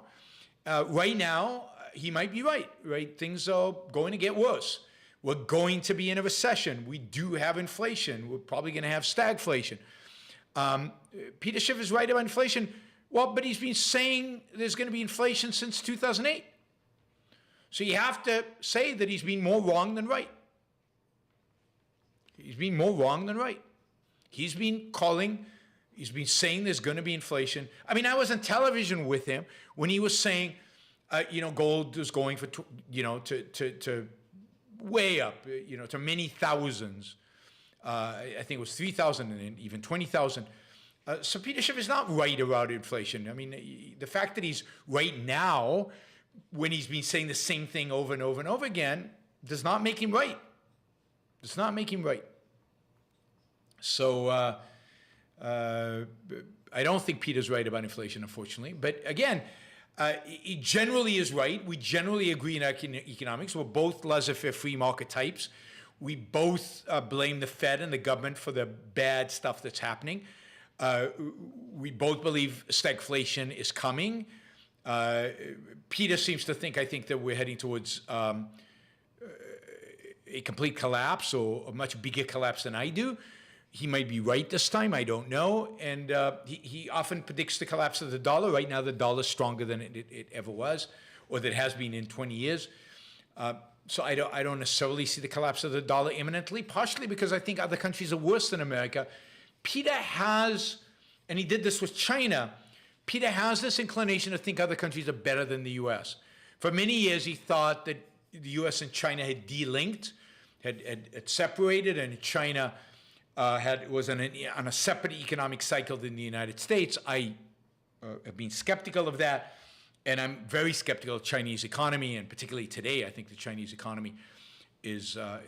Right now, he might be right. Things are going to get worse. We're going to be in a recession. We do have inflation. We're probably going to have stagflation. Peter Schiff is right about inflation. Well, but he's been saying there's going to be inflation since 2008. So you have to say that he's been more wrong than right. He's been more wrong than right. He's been saying there's going to be inflation. I mean, I was on television with him when he was saying, gold is going for, to way up, to many thousands. I think it was 3,000 and even 20,000. So Peter Schiff is not right about inflation. I mean, the fact that he's right now, when he's been saying the same thing over and over and over again, does not make him right. Does not make him right. So I don't think Peter's right about inflation, unfortunately. But again, he generally is right. We generally agree in economics. We're both laissez-faire free market types. We both blame the Fed and the government for the bad stuff that's happening. We both believe stagflation is coming. Peter seems to think, I think, that we're heading towards a complete collapse, or a much bigger collapse than I do. He might be right this time, I don't know. And he often predicts the collapse of the dollar. Right now, the dollar is stronger than it ever was, or that has been in 20 years. So I don't necessarily see the collapse of the dollar imminently, partially because I think other countries are worse than America. Peter has, and he did this with China, Peter has this inclination to think other countries are better than the U.S. For many years, he thought that the U.S. and China had delinked, had separated, and China was on a separate economic cycle than the United States. I have been skeptical of that, and I'm very skeptical of the Chinese economy, and particularly today, I think the Chinese economy is going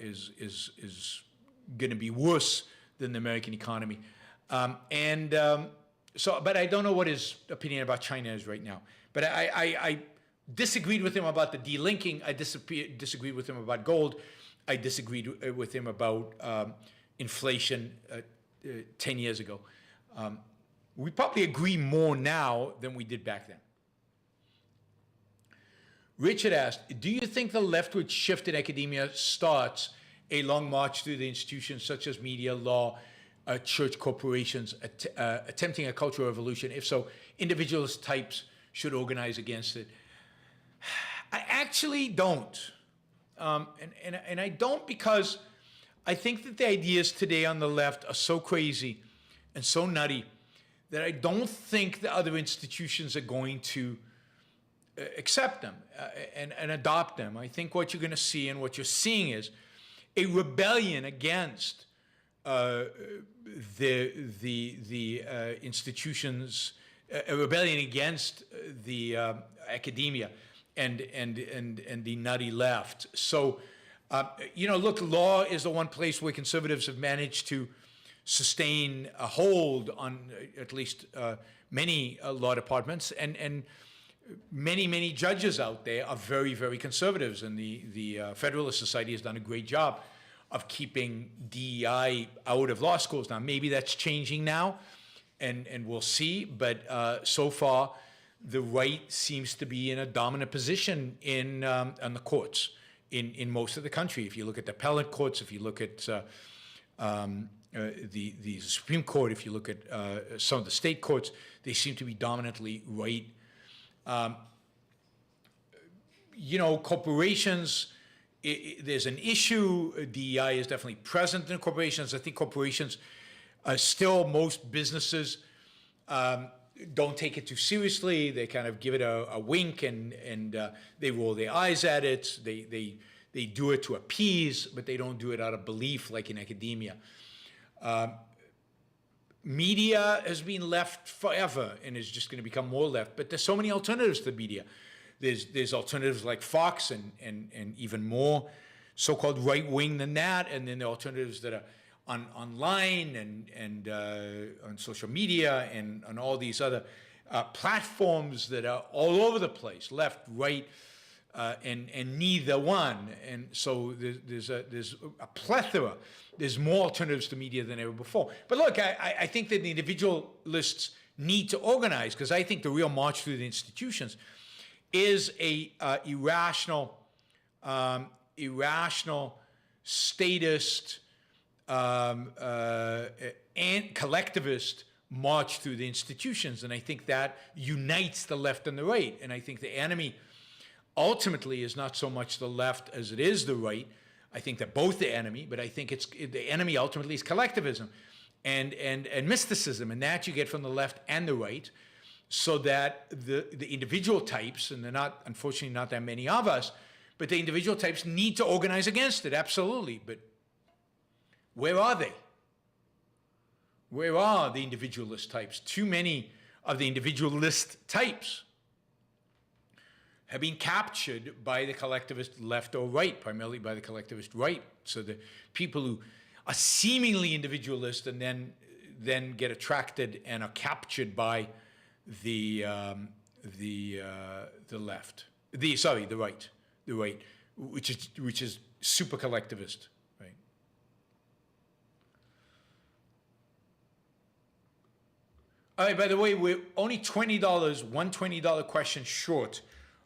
to be worse than the American economy. But I don't know what his opinion about China is right now. But I disagreed with him about the delinking. I disagreed with him about gold. I disagreed with him about inflation 10 years ago. We probably agree more now than we did back then. Richard asked, do you think the leftward shift in academia starts a long march through the institutions such as media, law, church, corporations, attempting a cultural revolution? If so, individualist types should organize against it. I actually don't. And I don't because I think that the ideas today on the left are so crazy and so nutty that I don't think the other institutions are going to accept them and adopt them. I think what you're going to see and what you're seeing is a rebellion against the institutions, a rebellion against the academia and the nutty left. So, look, law is the one place where conservatives have managed to sustain a hold on at least many law departments, and many judges out there are very, very conservatives, and the Federalist Society has done a great job of keeping DEI out of law schools. Now, maybe that's changing now, and we'll see, but so far, the right seems to be in a dominant position on the courts in most of the country. If you look at the appellate courts, if you look at the Supreme Court, if you look at some of the state courts, they seem to be dominantly right. Corporations, there's an issue. DEI is definitely present in corporations. I think corporations, still most businesses don't take it too seriously. They kind of give it a wink and they roll their eyes at it. They do it to appease, but they don't do it out of belief like in academia. Media has been left forever and is just going to become more left, but there's so many alternatives to media. There's alternatives like Fox and even more so-called right-wing than that, and then the alternatives that are online and on social media and on all these other platforms that are all over the place, left, right, and neither one. And so there's a plethora. There's more alternatives to media than ever before. But look, I think that the individualists need to organize, because I think the real march through the institutions is a irrational, statist, and collectivist march through the institutions. And I think that unites the left and the right. And I think the enemy ultimately is not so much the left as it is the right. I think they're both the enemy, but I think the enemy ultimately is collectivism and mysticism, and that you get from the left and the right, so that the individual types, and they're not, unfortunately, not that many of us, but the individual types need to organize against it, absolutely. But where are they? Where are the individualist types? Too many of the individualist types have been captured by the collectivist left or right, primarily by the collectivist right. So the people who are seemingly individualist and then get attracted and are captured by the left, the right, which is super collectivist, right? All right. By the way, we're only $20, one $20 question short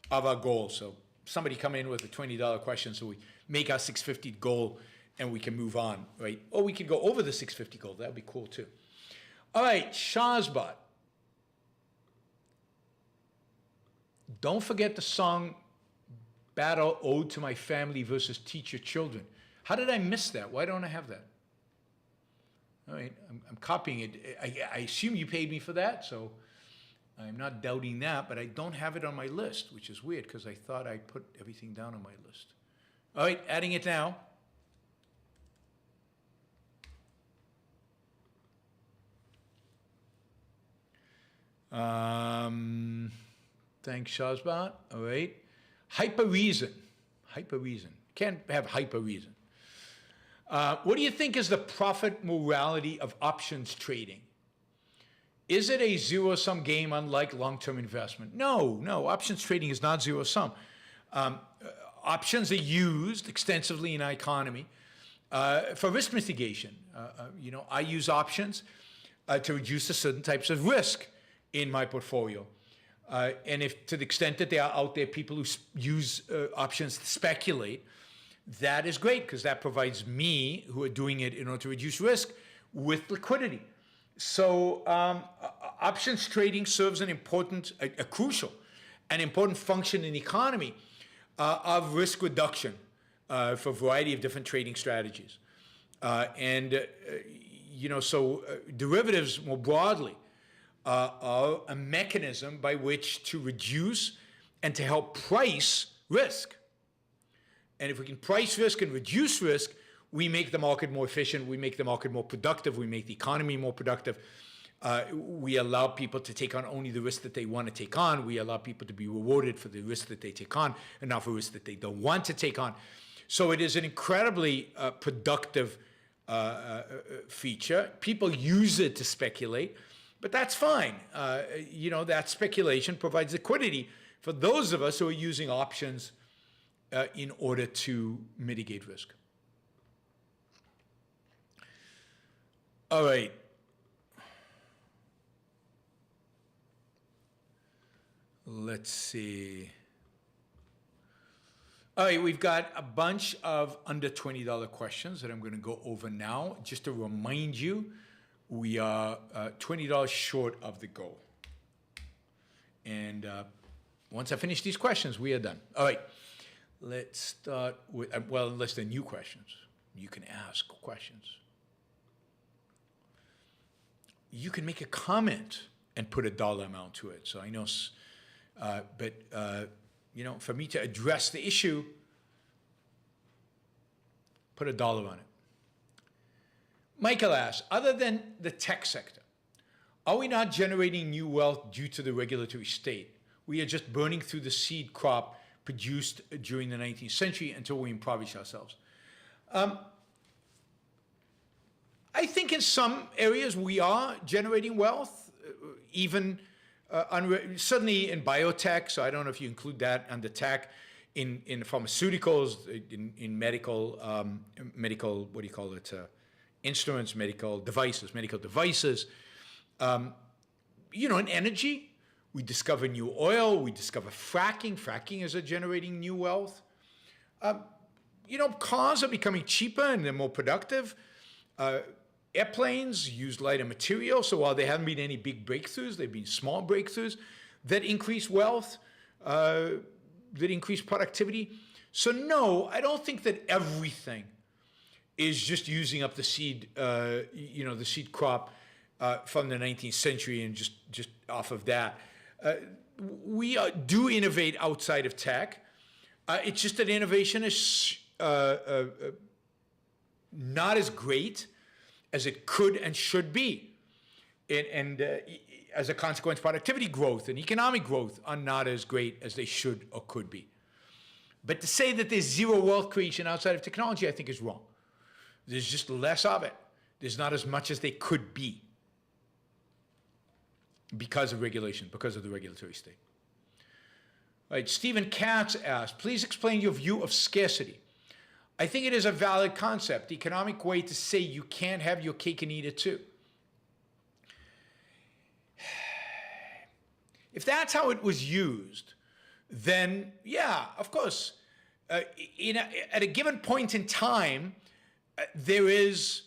of our goal. So somebody come in with a $20 question, so we make our $650 goal, and we can move on, right? Or we could go over the $650 goal. That would be cool too. All right, Shazbot. Don't forget the song Battle Ode to My Family versus Teach Your Children. How did I miss that? Why don't I have that? All right, I'm copying it. I assume you paid me for that, so I'm not doubting that, but I don't have it on my list, which is weird because I thought I put everything down on my list. All right, adding it now. Thanks, Shazbot. All right. Hyper-reason. Can't have hyper-reason. What do you think is the profit morality of options trading? Is it a zero-sum game unlike long-term investment? No. Options trading is not zero-sum. Options are used extensively in our economy For risk mitigation, I use options to reduce the certain types of risk in my portfolio. And if to the extent that there are out there people who use options to speculate, that is great because that provides me, who are doing it in order to reduce risk, with liquidity. So options trading serves an important, a crucial, an important function in the economy of risk reduction for a variety of different trading strategies. Derivatives more broadly are a mechanism by which to reduce and to help price risk. And if we can price risk and reduce risk, we make the market more efficient, we make the market more productive, we make the economy more productive. We allow people to take on only the risk that they want to take on. We allow people to be rewarded for the risk that they take on and not for risk that they don't want to take on. So it is an incredibly productive feature. People use it to speculate, but that's fine. That speculation provides liquidity for those of us who are using options in order to mitigate risk. All right. Let's see. All right, we've got a bunch of under $20 questions that I'm going to go over now. Just to remind you, we are $20 short of the goal. And once I finish these questions, we are done. All right, let's start with, unless they're new questions, you can ask questions. You can make a comment and put a dollar amount to it. So I know, for me to address the issue, put a dollar on it. Michael asks, other than the tech sector, are we not generating new wealth due to the regulatory state? We are just burning through the seed crop produced during the 19th century until we impoverish ourselves. I think in some areas we are generating wealth, even certainly in biotech, so I don't know if you include that under tech, in pharmaceuticals, in medical, what do you call it, instruments, medical devices, in energy, we discover new oil, we discover fracking. Fracking is generating new wealth. Cars are becoming cheaper and they're more productive. Airplanes use lighter material, so while there haven't been any big breakthroughs, there have been small breakthroughs that increase wealth, that increase productivity. So no, I don't think that everything is just using up the seed, the seed crop from the 19th century and just off of that. We do innovate outside of tech. It's just that innovation is not as great as it could and should be. And as a consequence, productivity growth and economic growth are not as great as they should or could be. But to say that there's zero wealth creation outside of technology, I think is wrong. There's just less of it. There's not as much as they could be because of regulation, because of the regulatory state. All right, Stephen Katz asked, please explain your view of scarcity. I think it is a valid concept, the economic way to say you can't have your cake and eat it too. If that's how it was used, then yeah, of course, at a given point in time, there is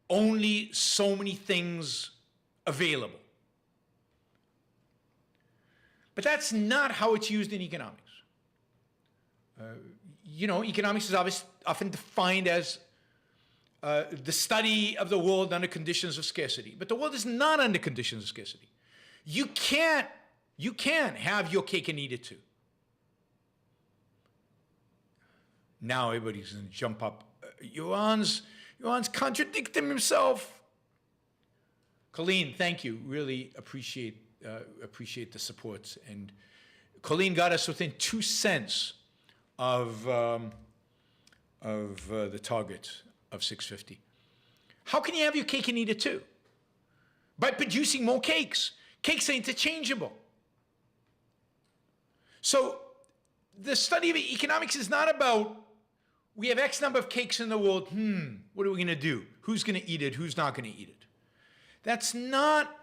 only so many things available. But that's not how it's used in economics. Economics is often defined as the study of the world under conditions of scarcity. But the world is not under conditions of scarcity. You can't have your cake and eat it too. Now everybody's going to jump up. Yoran's contradicting himself. Colleen, thank you. Really appreciate the support. And Colleen got us within 2 cents of the target of 650. How can you have your cake and eat it too? By producing more cakes. Cakes are interchangeable. So the study of economics is not about we have X number of cakes in the world. What are we going to do? Who's going to eat it? Who's not going to eat it? That's not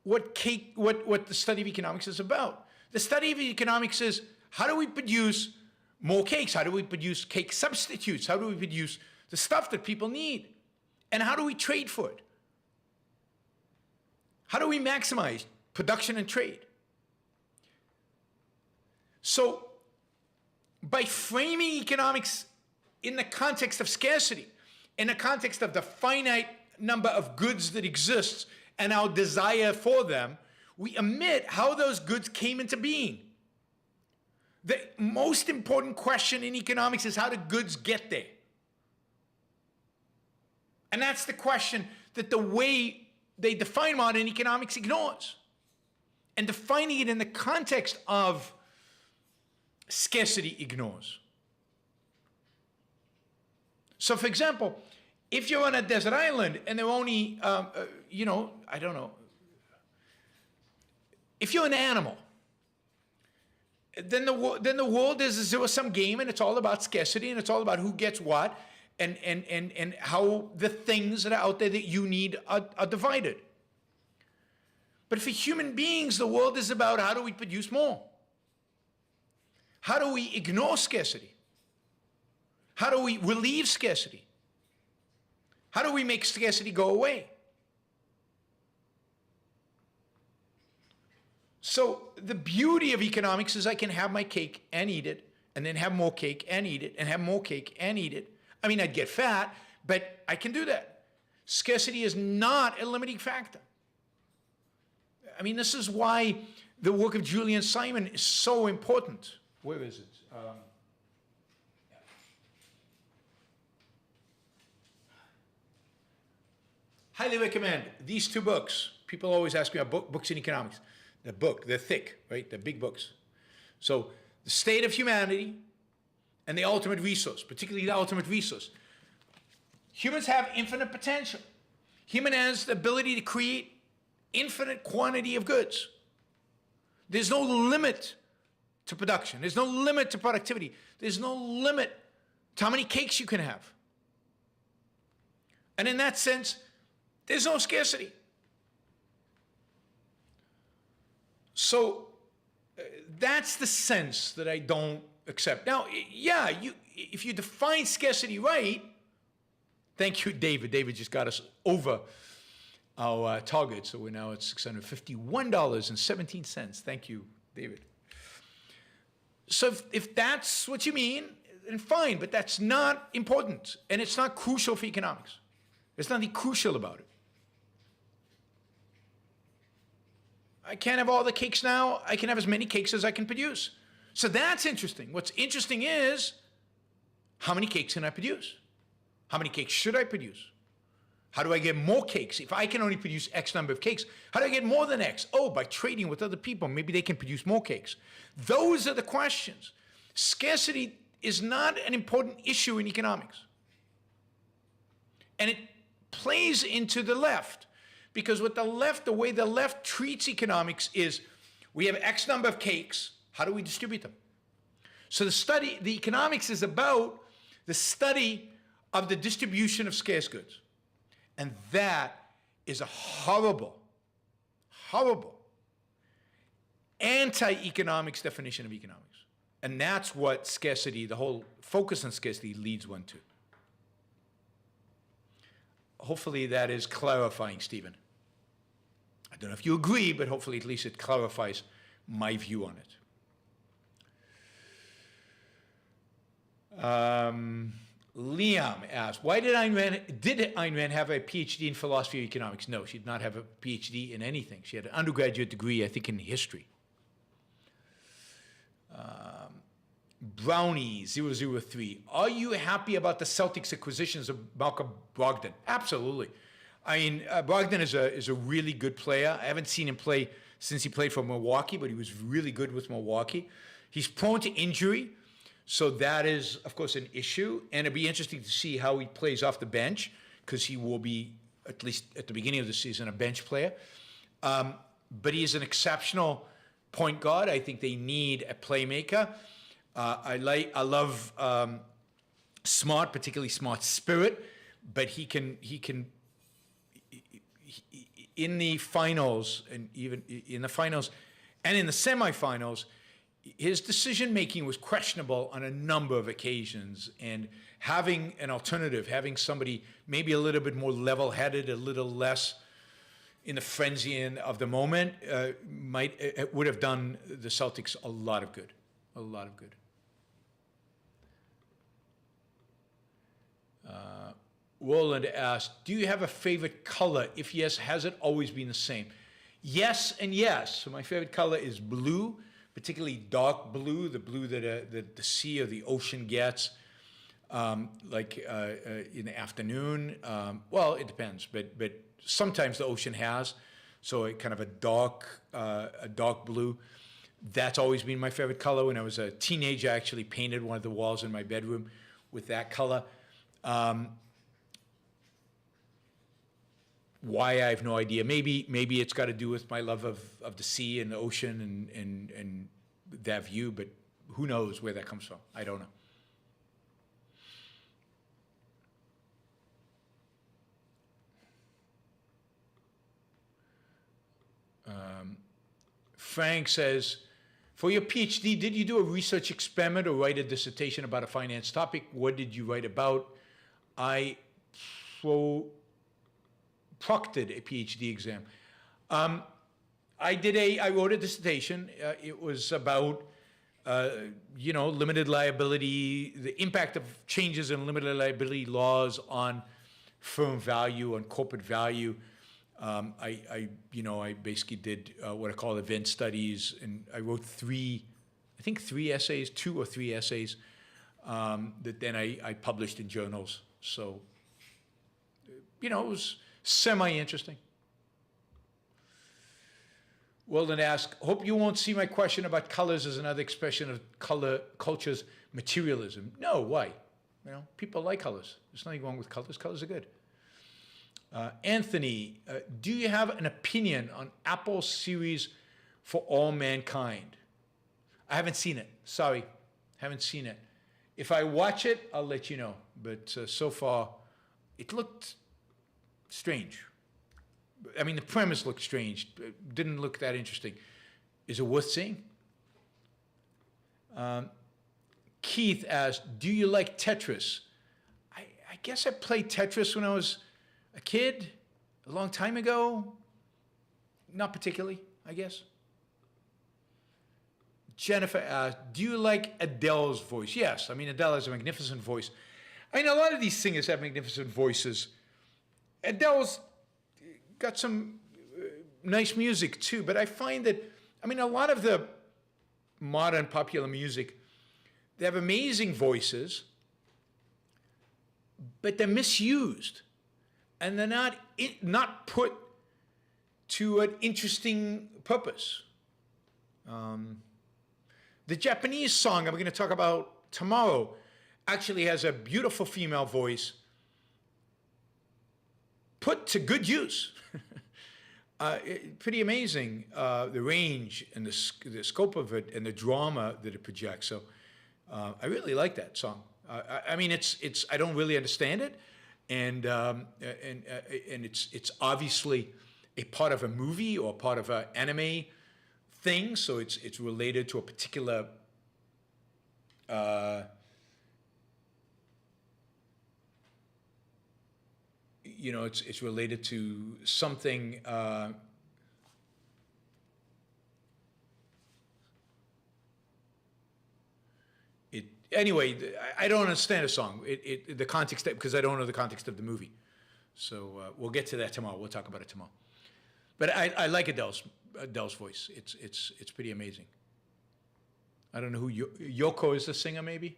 what the study of economics is about. The study of economics is, how do we produce more cakes? How do we produce cake substitutes? How do we produce the stuff that people need? And how do we trade for it? How do we maximize production and trade? So by framing economics in the context of scarcity, in the context of the finite number of goods that exists and our desire for them, we omit how those goods came into being. The most important question in economics is, how do goods get there? And that's the question that the way they define modern economics ignores. And defining it in the context of scarcity ignores. So, for example, if you're on a desert island and there are only, I don't know, if you're an animal, then the world is a zero-sum game, and it's all about scarcity, and it's all about who gets what, and how the things that are out there that you need are divided. But for human beings, the world is about, how do we produce more? How do we ignore scarcity? How do we relieve scarcity? How do we make scarcity go away? So the beauty of economics is I can have my cake and eat it, and then have more cake and eat it, and have more cake and eat it. I mean, I'd get fat, but I can do that. Scarcity is not a limiting factor. I mean, this is why the work of Julian Simon is so important. Where is it? Highly recommend these two books. People always ask me about books in economics. They're thick, right? They're big books. So, The State of Humanity and The Ultimate Resource, particularly The Ultimate Resource. Humans have infinite potential. Human has the ability to create infinite quantity of goods. There's no limit to production. There's no limit to productivity. There's no limit to how many cakes you can have. And in that sense, there's no scarcity. So that's the sense that I don't accept. Now, yeah, if you define scarcity right, thank you, David. David just got us over our target, so we're now at $651.17. Thank you, David. So if that's what you mean, then fine, but that's not important, and it's not crucial for economics. There's nothing crucial about it. I can't have all the cakes now. I can have as many cakes as I can produce. So that's interesting. What's interesting is, how many cakes can I produce? How many cakes should I produce? How do I get more cakes? If I can only produce X number of cakes, how do I get more than X? Oh, by trading with other people. Maybe they can produce more cakes. Those are the questions. Scarcity is not an important issue in economics. And it plays into the left. Because with the left, the way the left treats economics is, we have X number of cakes, how do we distribute them? So the economics is about the study of the distribution of scarce goods. And that is a horrible, horrible anti-economics definition of economics. And that's what scarcity, the whole focus on scarcity, leads one to. Hopefully that is clarifying, Stephen. I don't know if you agree, but hopefully at least it clarifies my view on it. Liam asked, why did Ayn Rand have a PhD in philosophy of economics? No, she did not have a PhD in anything. She had an undergraduate degree, I think, in history. Brownie003, are you happy about the Celtics acquisitions of Malcolm Brogdon? Absolutely. I mean, Brogdon is a really good player. I haven't seen him play since he played for Milwaukee, but he was really good with Milwaukee. He's prone to injury, so that is, of course, an issue. And it'd be interesting to see how he plays off the bench, because he will be, at least at the beginning of the season, a bench player. But he is an exceptional point guard. I think they need a playmaker. I love smart, particularly smart spirit, but he can in the finals and even in the finals and in the semifinals, his decision making was questionable on a number of occasions, and having an alternative, having somebody maybe a little bit more level-headed, a little less in the frenzy of the moment, would have done the Celtics a lot of good, a lot of good. Roland asked, do you have a favorite color? If yes, has it always been the same? Yes and yes. So my favorite color is blue, particularly dark blue, the blue that the sea or the ocean gets, in the afternoon. Well, it depends, but sometimes the ocean has, so it kind of a dark blue. That's always been my favorite color. When I was a teenager, I actually painted one of the walls in my bedroom with that color. Why, I have no idea. Maybe it's got to do with my love of the sea and the ocean and that view, but who knows where that comes from? I don't know. Frank says, for your PhD, did you do a research experiment or write a dissertation about a finance topic? What did you write about? I proctored a PhD exam. I wrote a dissertation. It was about, limited liability, the impact of changes in limited liability laws on firm value, on corporate value. I basically did what I call event studies, and I wrote two or three essays that then I published in journals. So, it was semi-interesting. Weldon asked, hope you won't see my question about colors as another expression of culture's materialism. No, why? People like colors. There's nothing wrong with colors. Colors are good. Anthony, do you have an opinion on Apple's series For All Mankind? I haven't seen it. Sorry, haven't seen it. If I watch it, I'll let you know. But so far, it looked strange. I mean, the premise looked strange. It didn't look that interesting. Is it worth seeing? Keith asked, do you like Tetris? I guess I played Tetris when I was a kid, a long time ago. Not particularly, I guess. Jennifer asked, do you like Adele's voice? Yes, I mean, Adele has a magnificent voice. I mean, a lot of these singers have magnificent voices. Adele's got some nice music too, but I find that, I mean, a lot of the modern popular music, they have amazing voices, but they're misused, and they're not put to an interesting purpose. The Japanese song I'm going to talk about tomorrow actually has a beautiful female voice put to good use. Pretty amazing, the range and the scope of it and the drama that it projects. So I really like that song. I mean, it's I don't really understand it, and it's obviously a part of a movie or part of an anime thing. So it's related to a particular it's related to something. Anyway, I don't understand a song. The context, because I don't know the context of the movie. So we'll get to that tomorrow. We'll talk about it tomorrow. But I like Adele's voice. It's pretty amazing. I don't know who Yoko is, the singer, maybe.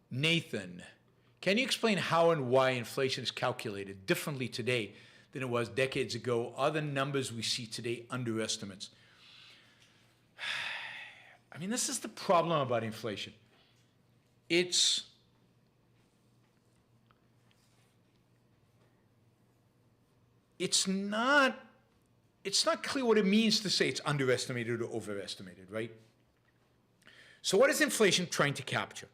Nathan, can you explain how and why inflation is calculated differently today than it was decades ago? Are the numbers we see today underestimates? I mean, this is the problem about inflation. It's not clear what it means to say it's underestimated or overestimated, right? So what is inflation trying to capture?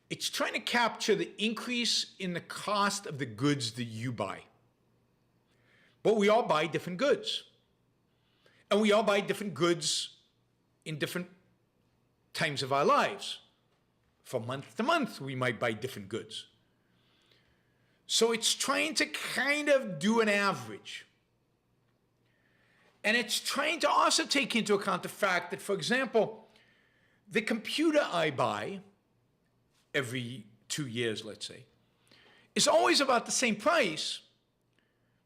It's trying to capture the increase in the cost of the goods that you buy. But we all buy different goods. And we all buy different goods in different times of our lives. From month to month, we might buy different goods. So it's trying to kind of do an average. And it's trying to also take into account the fact that, for example, the computer I buy every 2 years, let's say, is always about the same price,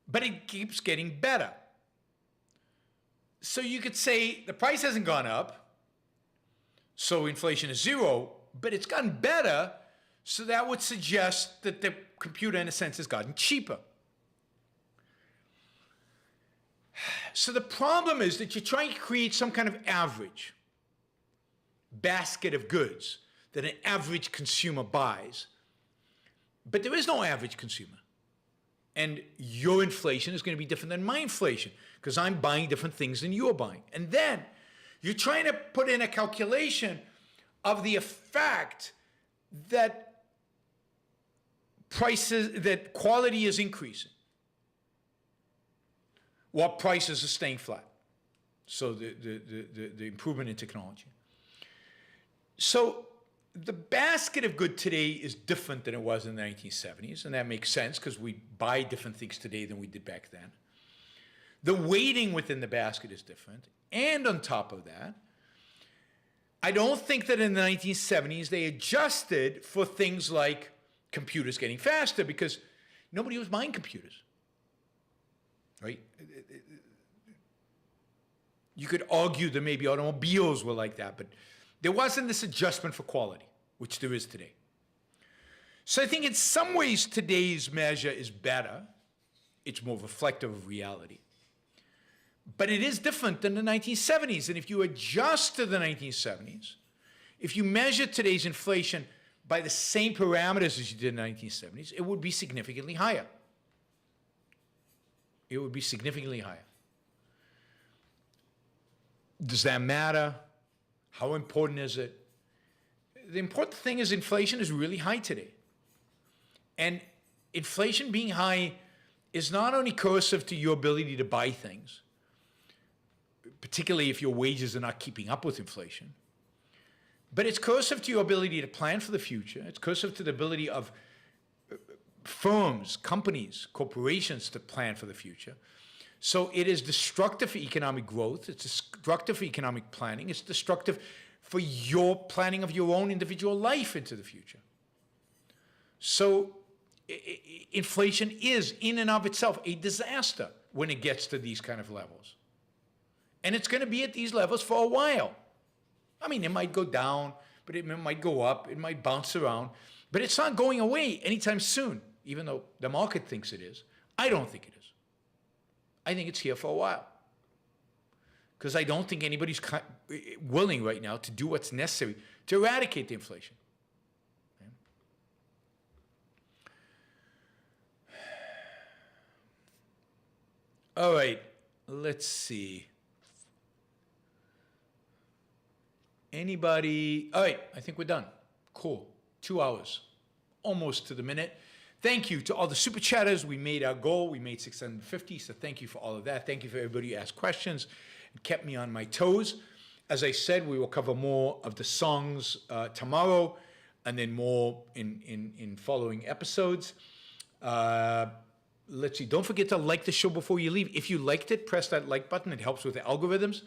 but it keeps getting better. So you could say the price hasn't gone up, so inflation is zero, but it's gotten better, so that would suggest that the computer, in a sense, has gotten cheaper. So the problem is that you're trying to create some kind of average basket of goods that an average consumer buys. But there is no average consumer. And your inflation is going to be different than my inflation because I'm buying different things than you're buying. And then you're trying to put in a calculation of the effect that that quality is increasing while prices are staying flat. So the improvement in technology. So the basket of good today is different than it was in the 1970s, and that makes sense because we buy different things today than we did back then. The weighting within the basket is different, and on top of that, I don't think that in the 1970s they adjusted for things like computers getting faster because nobody was buying computers, right? You could argue that maybe automobiles were like that, but there wasn't this adjustment for quality, which there is today. So I think in some ways today's measure is better. It's more reflective of reality. But it is different than the 1970s. And if you adjust to the 1970s, if you measure today's inflation by the same parameters as you did in the 1970s, it would be significantly higher. It would be significantly higher. Does that matter? How important is it? The important thing is inflation is really high today. And inflation being high is not only coercive to your ability to buy things, particularly if your wages are not keeping up with inflation, but it's coercive to your ability to plan for the future. It's coercive to the ability of firms, companies, corporations to plan for the future. So it is destructive for economic growth. It's destructive for economic planning. It's destructive for your planning of your own individual life into the future. So inflation is, in and of itself, a disaster when it gets to these kind of levels. And it's going to be at these levels for a while. I mean, it might go down, but it might go up. It might bounce around. But it's not going away anytime soon, even though the market thinks it is. I don't think it is. I think it's here for a while. Because I don't think anybody's willing right now to do what's necessary to eradicate the inflation. Okay? All right, let's see. Anybody? All right, I think we're done. Cool. 2 hours, almost to the minute. Thank you to all the super chatters. We made our goal. We made 650, so thank you for all of that. Thank you for everybody who asked questions and kept me on my toes. As I said, we will cover more of the songs tomorrow and then more in following episodes. Let's see. Don't forget to like the show before you leave. If you liked it, press that like button. It helps with the algorithms.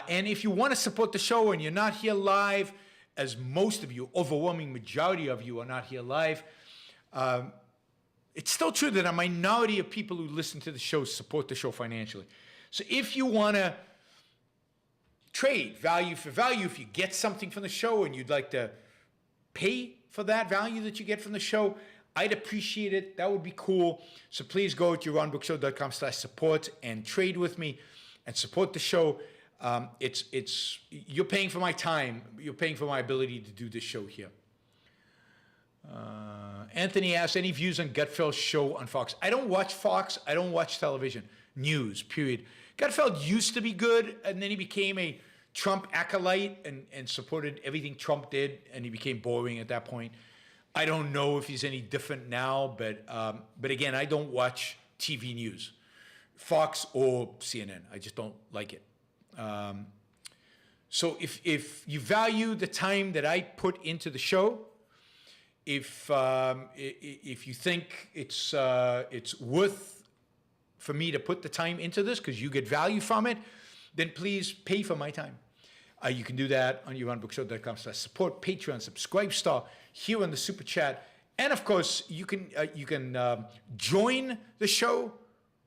And if you want to support the show and you're not here live, as most of you, overwhelming majority of you are not here live, it's still true that a minority of people who listen to the show support the show financially. So if you want to trade value for value, if you get something from the show and you'd like to pay for that value that you get from the show, I'd appreciate it. That would be cool. So please go to yaronbrookshow.com/support and trade with me and support the show. You're paying for my time. You're paying for my ability to do this show here. Anthony asks, any views on Gutfeld's show on Fox? I don't watch Fox. I don't watch television. News, period. Gutfeld used to be good, and then he became a Trump acolyte and supported everything Trump did, and he became boring at that point. I don't know if he's any different now, but again, I don't watch TV news, Fox or CNN. I just don't like it. So if you value the time that I put into the show, if you think it's worth for me to put the time into this because you get value from it, then please pay for my time. You can do that on YaronBrookShow.com/support, Patreon, Subscribe Star, here on the Super Chat. And of course, you can join the show.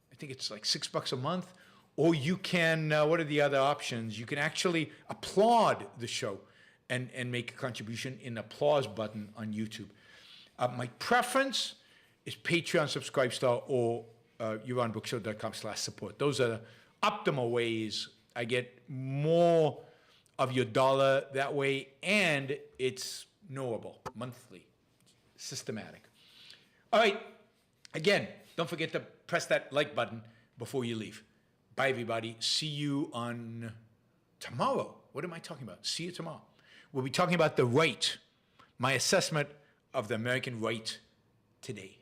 I think it's like $6 a month. Or you can, what are the other options? You can actually applaud the show and make a contribution in the applause button on YouTube. My preference is Patreon, Subscribe Star, or YaronBrookShow.com/support. Those are the optimal ways I get more of your dollar that way, and it's knowable, monthly, systematic. All right, again, don't forget to press that like button before you leave. Bye, everybody. See you on tomorrow. What am I talking about? See you tomorrow. We'll be talking about the right, my assessment of the American right today.